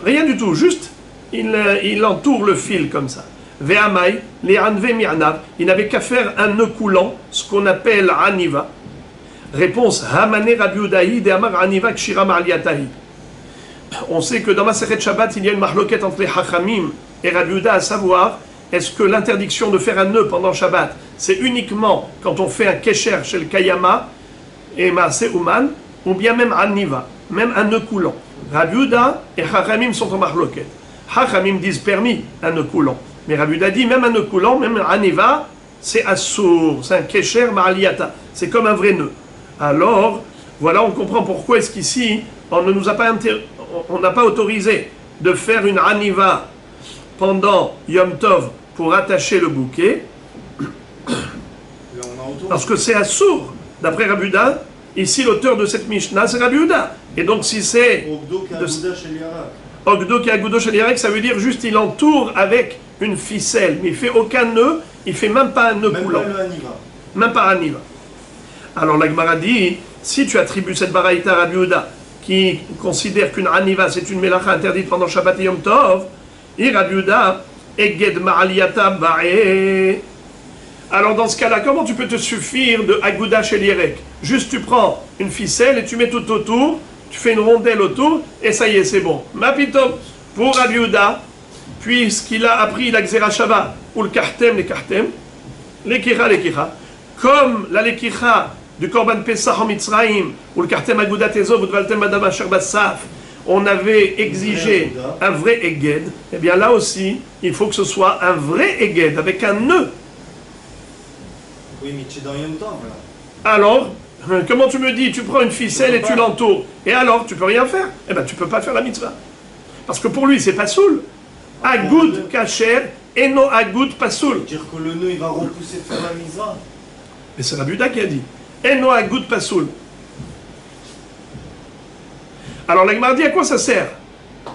Speaker 1: Rien du tout, juste il entoure le fil comme ça. Ve'amai, les anve mi'anav, il n'avait qu'à faire un nœud coulant, ce qu'on appelle aniva. Réponse, Hamane Rabbi Udahi de Amar aniva kshira ma'aliyatahi. On sait que dans Masechet Shabbat, il y a une marloquette entre les Hachamim et Rabbi Uda, à savoir, est-ce que l'interdiction de faire un nœud pendant Shabbat, c'est uniquement quand on fait un kesher chez le Kayama et Maaseh Uman, ou bien même aniva, même un nœud coulant. Rabbi Uda et Hachamim sont en marloquette. Hachamim disent permis un nœud coulant. Mais Rabbi Uda dit même un nœud coulant, même un aniva, c'est assour, c'est un kesher ma'aliyata, c'est comme un vrai nœud. Alors, voilà, on comprend pourquoi est-ce qu'ici, on ne nous a pas on n'a pas autorisé de faire une aniva pendant Yom Tov pour attacher le bouquet, parce que c'est assour, d'après Rabbi Uda. Ici, l'auteur de cette Mishnah, c'est Rabbi Uda. Et donc, si c'est Ogdo ki agudo shel Yarek, ça veut dire juste il entoure avec une ficelle, mais il fait aucun nœud, il fait même pas un nœud coulant. Même pas un aniva. Alors la Gemara dit, si tu attribues cette baraïta à Rabbi Uda, qui considère qu'une aniva c'est une melacha interdite pendant Shabbat et Yom Tov, et Rabbi Uda, eged ma'aliyata ba'e. Alors dans ce cas-là, comment tu peux te suffire de aguda shel Yarek? Juste tu prends une ficelle et tu mets tout autour, tu fais une rondelle autour, et ça y est, c'est bon. Mapito, pour Rabbi Uda, puisqu'il a appris la Gzera Shava, ou le Kartem, les Kartem, l'Ekicha, comme la Lekicha du Korban Pesach en Mitzrayim, ou le Kartem Agudat Ezov, ou Dvaltem Madam Asher Bassaf, on avait exigé un vrai Eged, et bien là aussi, il faut que ce soit un vrai Eged, avec un nœud.
Speaker 2: Oui, mais tu es dans Yom Tov, là.
Speaker 1: Alors, comment tu me dis, tu prends une ficelle et tu l'entoures, et alors, tu peux rien faire? Eh bien, tu peux pas faire la mitzvah. Parce que pour lui, c'est pas soul. Agoud kacher, eno agoud pas soul.
Speaker 2: Dire que le nœud, il va repousser de faire la mitzvah.
Speaker 1: Mais c'est Rabbi Uda qui a dit. Eno agoud pas soul. Alors, la Gemara dit à quoi ça sert?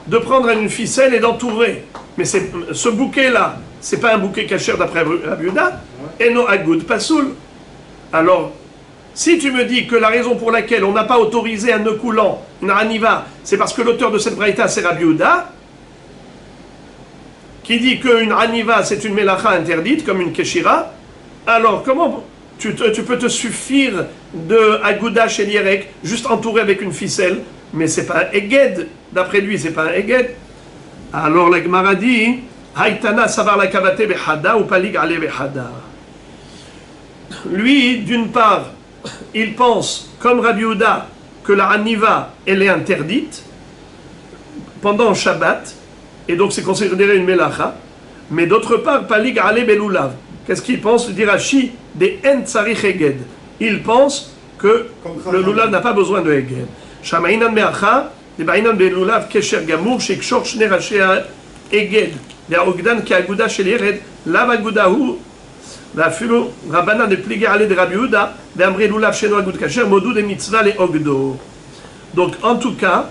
Speaker 1: De prendre une ficelle et d'entourer. Mais ce bouquet-là, c'est pas un bouquet kacher d'après Rabbi Uda. Eno agoud pas soul. Alors, si tu me dis que la raison pour laquelle on n'a pas autorisé un nœud coulant, une aniva, c'est parce que l'auteur de cette braïta, c'est Rabbi Uda, qui dit qu'une aniva, c'est une melacha interdite, comme une keshira, alors comment tu peux te suffire de aguda shel Yerek, juste entouré avec une ficelle, mais c'est pas un eged, d'après lui, c'est pas un eged. Alors la Gemara dit, Haïtana savar la kavate behada ou palig ale behada. Lui, d'une part, il pense, comme Rabbi Uda, que la aniva, elle est interdite pendant Shabbat, et donc c'est considéré une melacha. Mais d'autre part, palig ale belulav. Qu'est-ce qu'il pense? Dit Rashi, des en tsarich eged. Il pense que le lulav n'a pas besoin de eged. Shamainan meacha, de bainan belulav kesher gamour, shekshor shne rashi eged, והאוגדן כאגודה של ירד, לאו אגודה הוא, ואפילו רבנן דפליגי עלי דרבי יהודה, ואמרי לולב שאינו אגוד כשר, מודו דמצווה לאוגדו. Donc en tout cas,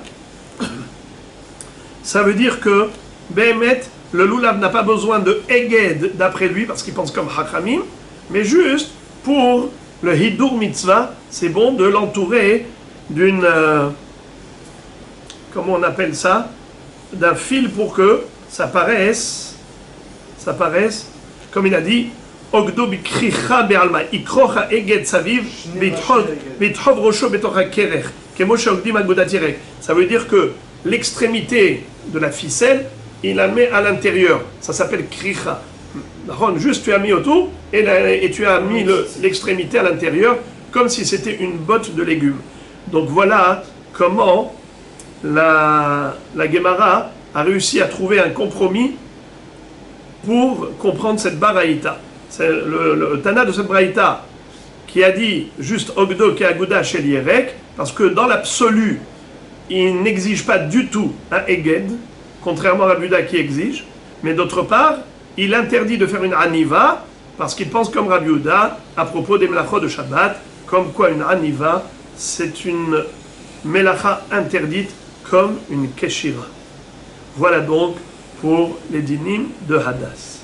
Speaker 1: ça veut dire que Béhémet, le loulav n'a pas besoin de eged d'après lui, parce qu'il pense comme Hachamim, mais juste pour le hidur mitzvah, c'est bon de l'entourer d'une, comment on appelle ça, d'un fil pour que ça paraisse, comme il a dit, Ogdo bikricha be'alma, ikrocha eged saviv, bithov rosho betocha kerech, kemoshe ogdim agodat yerek. Ça veut dire que l'extrémité de la ficelle, il la met à l'intérieur. Ça s'appelle kricha. Juste tu as mis autour et tu as mis l'extrémité à l'intérieur, comme si c'était une botte de légumes. Donc voilà comment la Gemara a réussi à trouver un compromis pour comprendre cette baraïta. C'est le Tana de cette baraïta qui a dit juste Ogdo ke Aguda shel Yerek, parce que dans l'absolu, il n'exige pas du tout un Eged, contrairement à Rabbi Yehuda qui exige, mais d'autre part, il interdit de faire une Aniva, parce qu'il pense comme Rabbi Yehuda à propos des Melachot de Shabbat, comme quoi une Aniva, c'est une Melacha interdite comme une Keshira. Voilà donc pour les dinim de Hadas.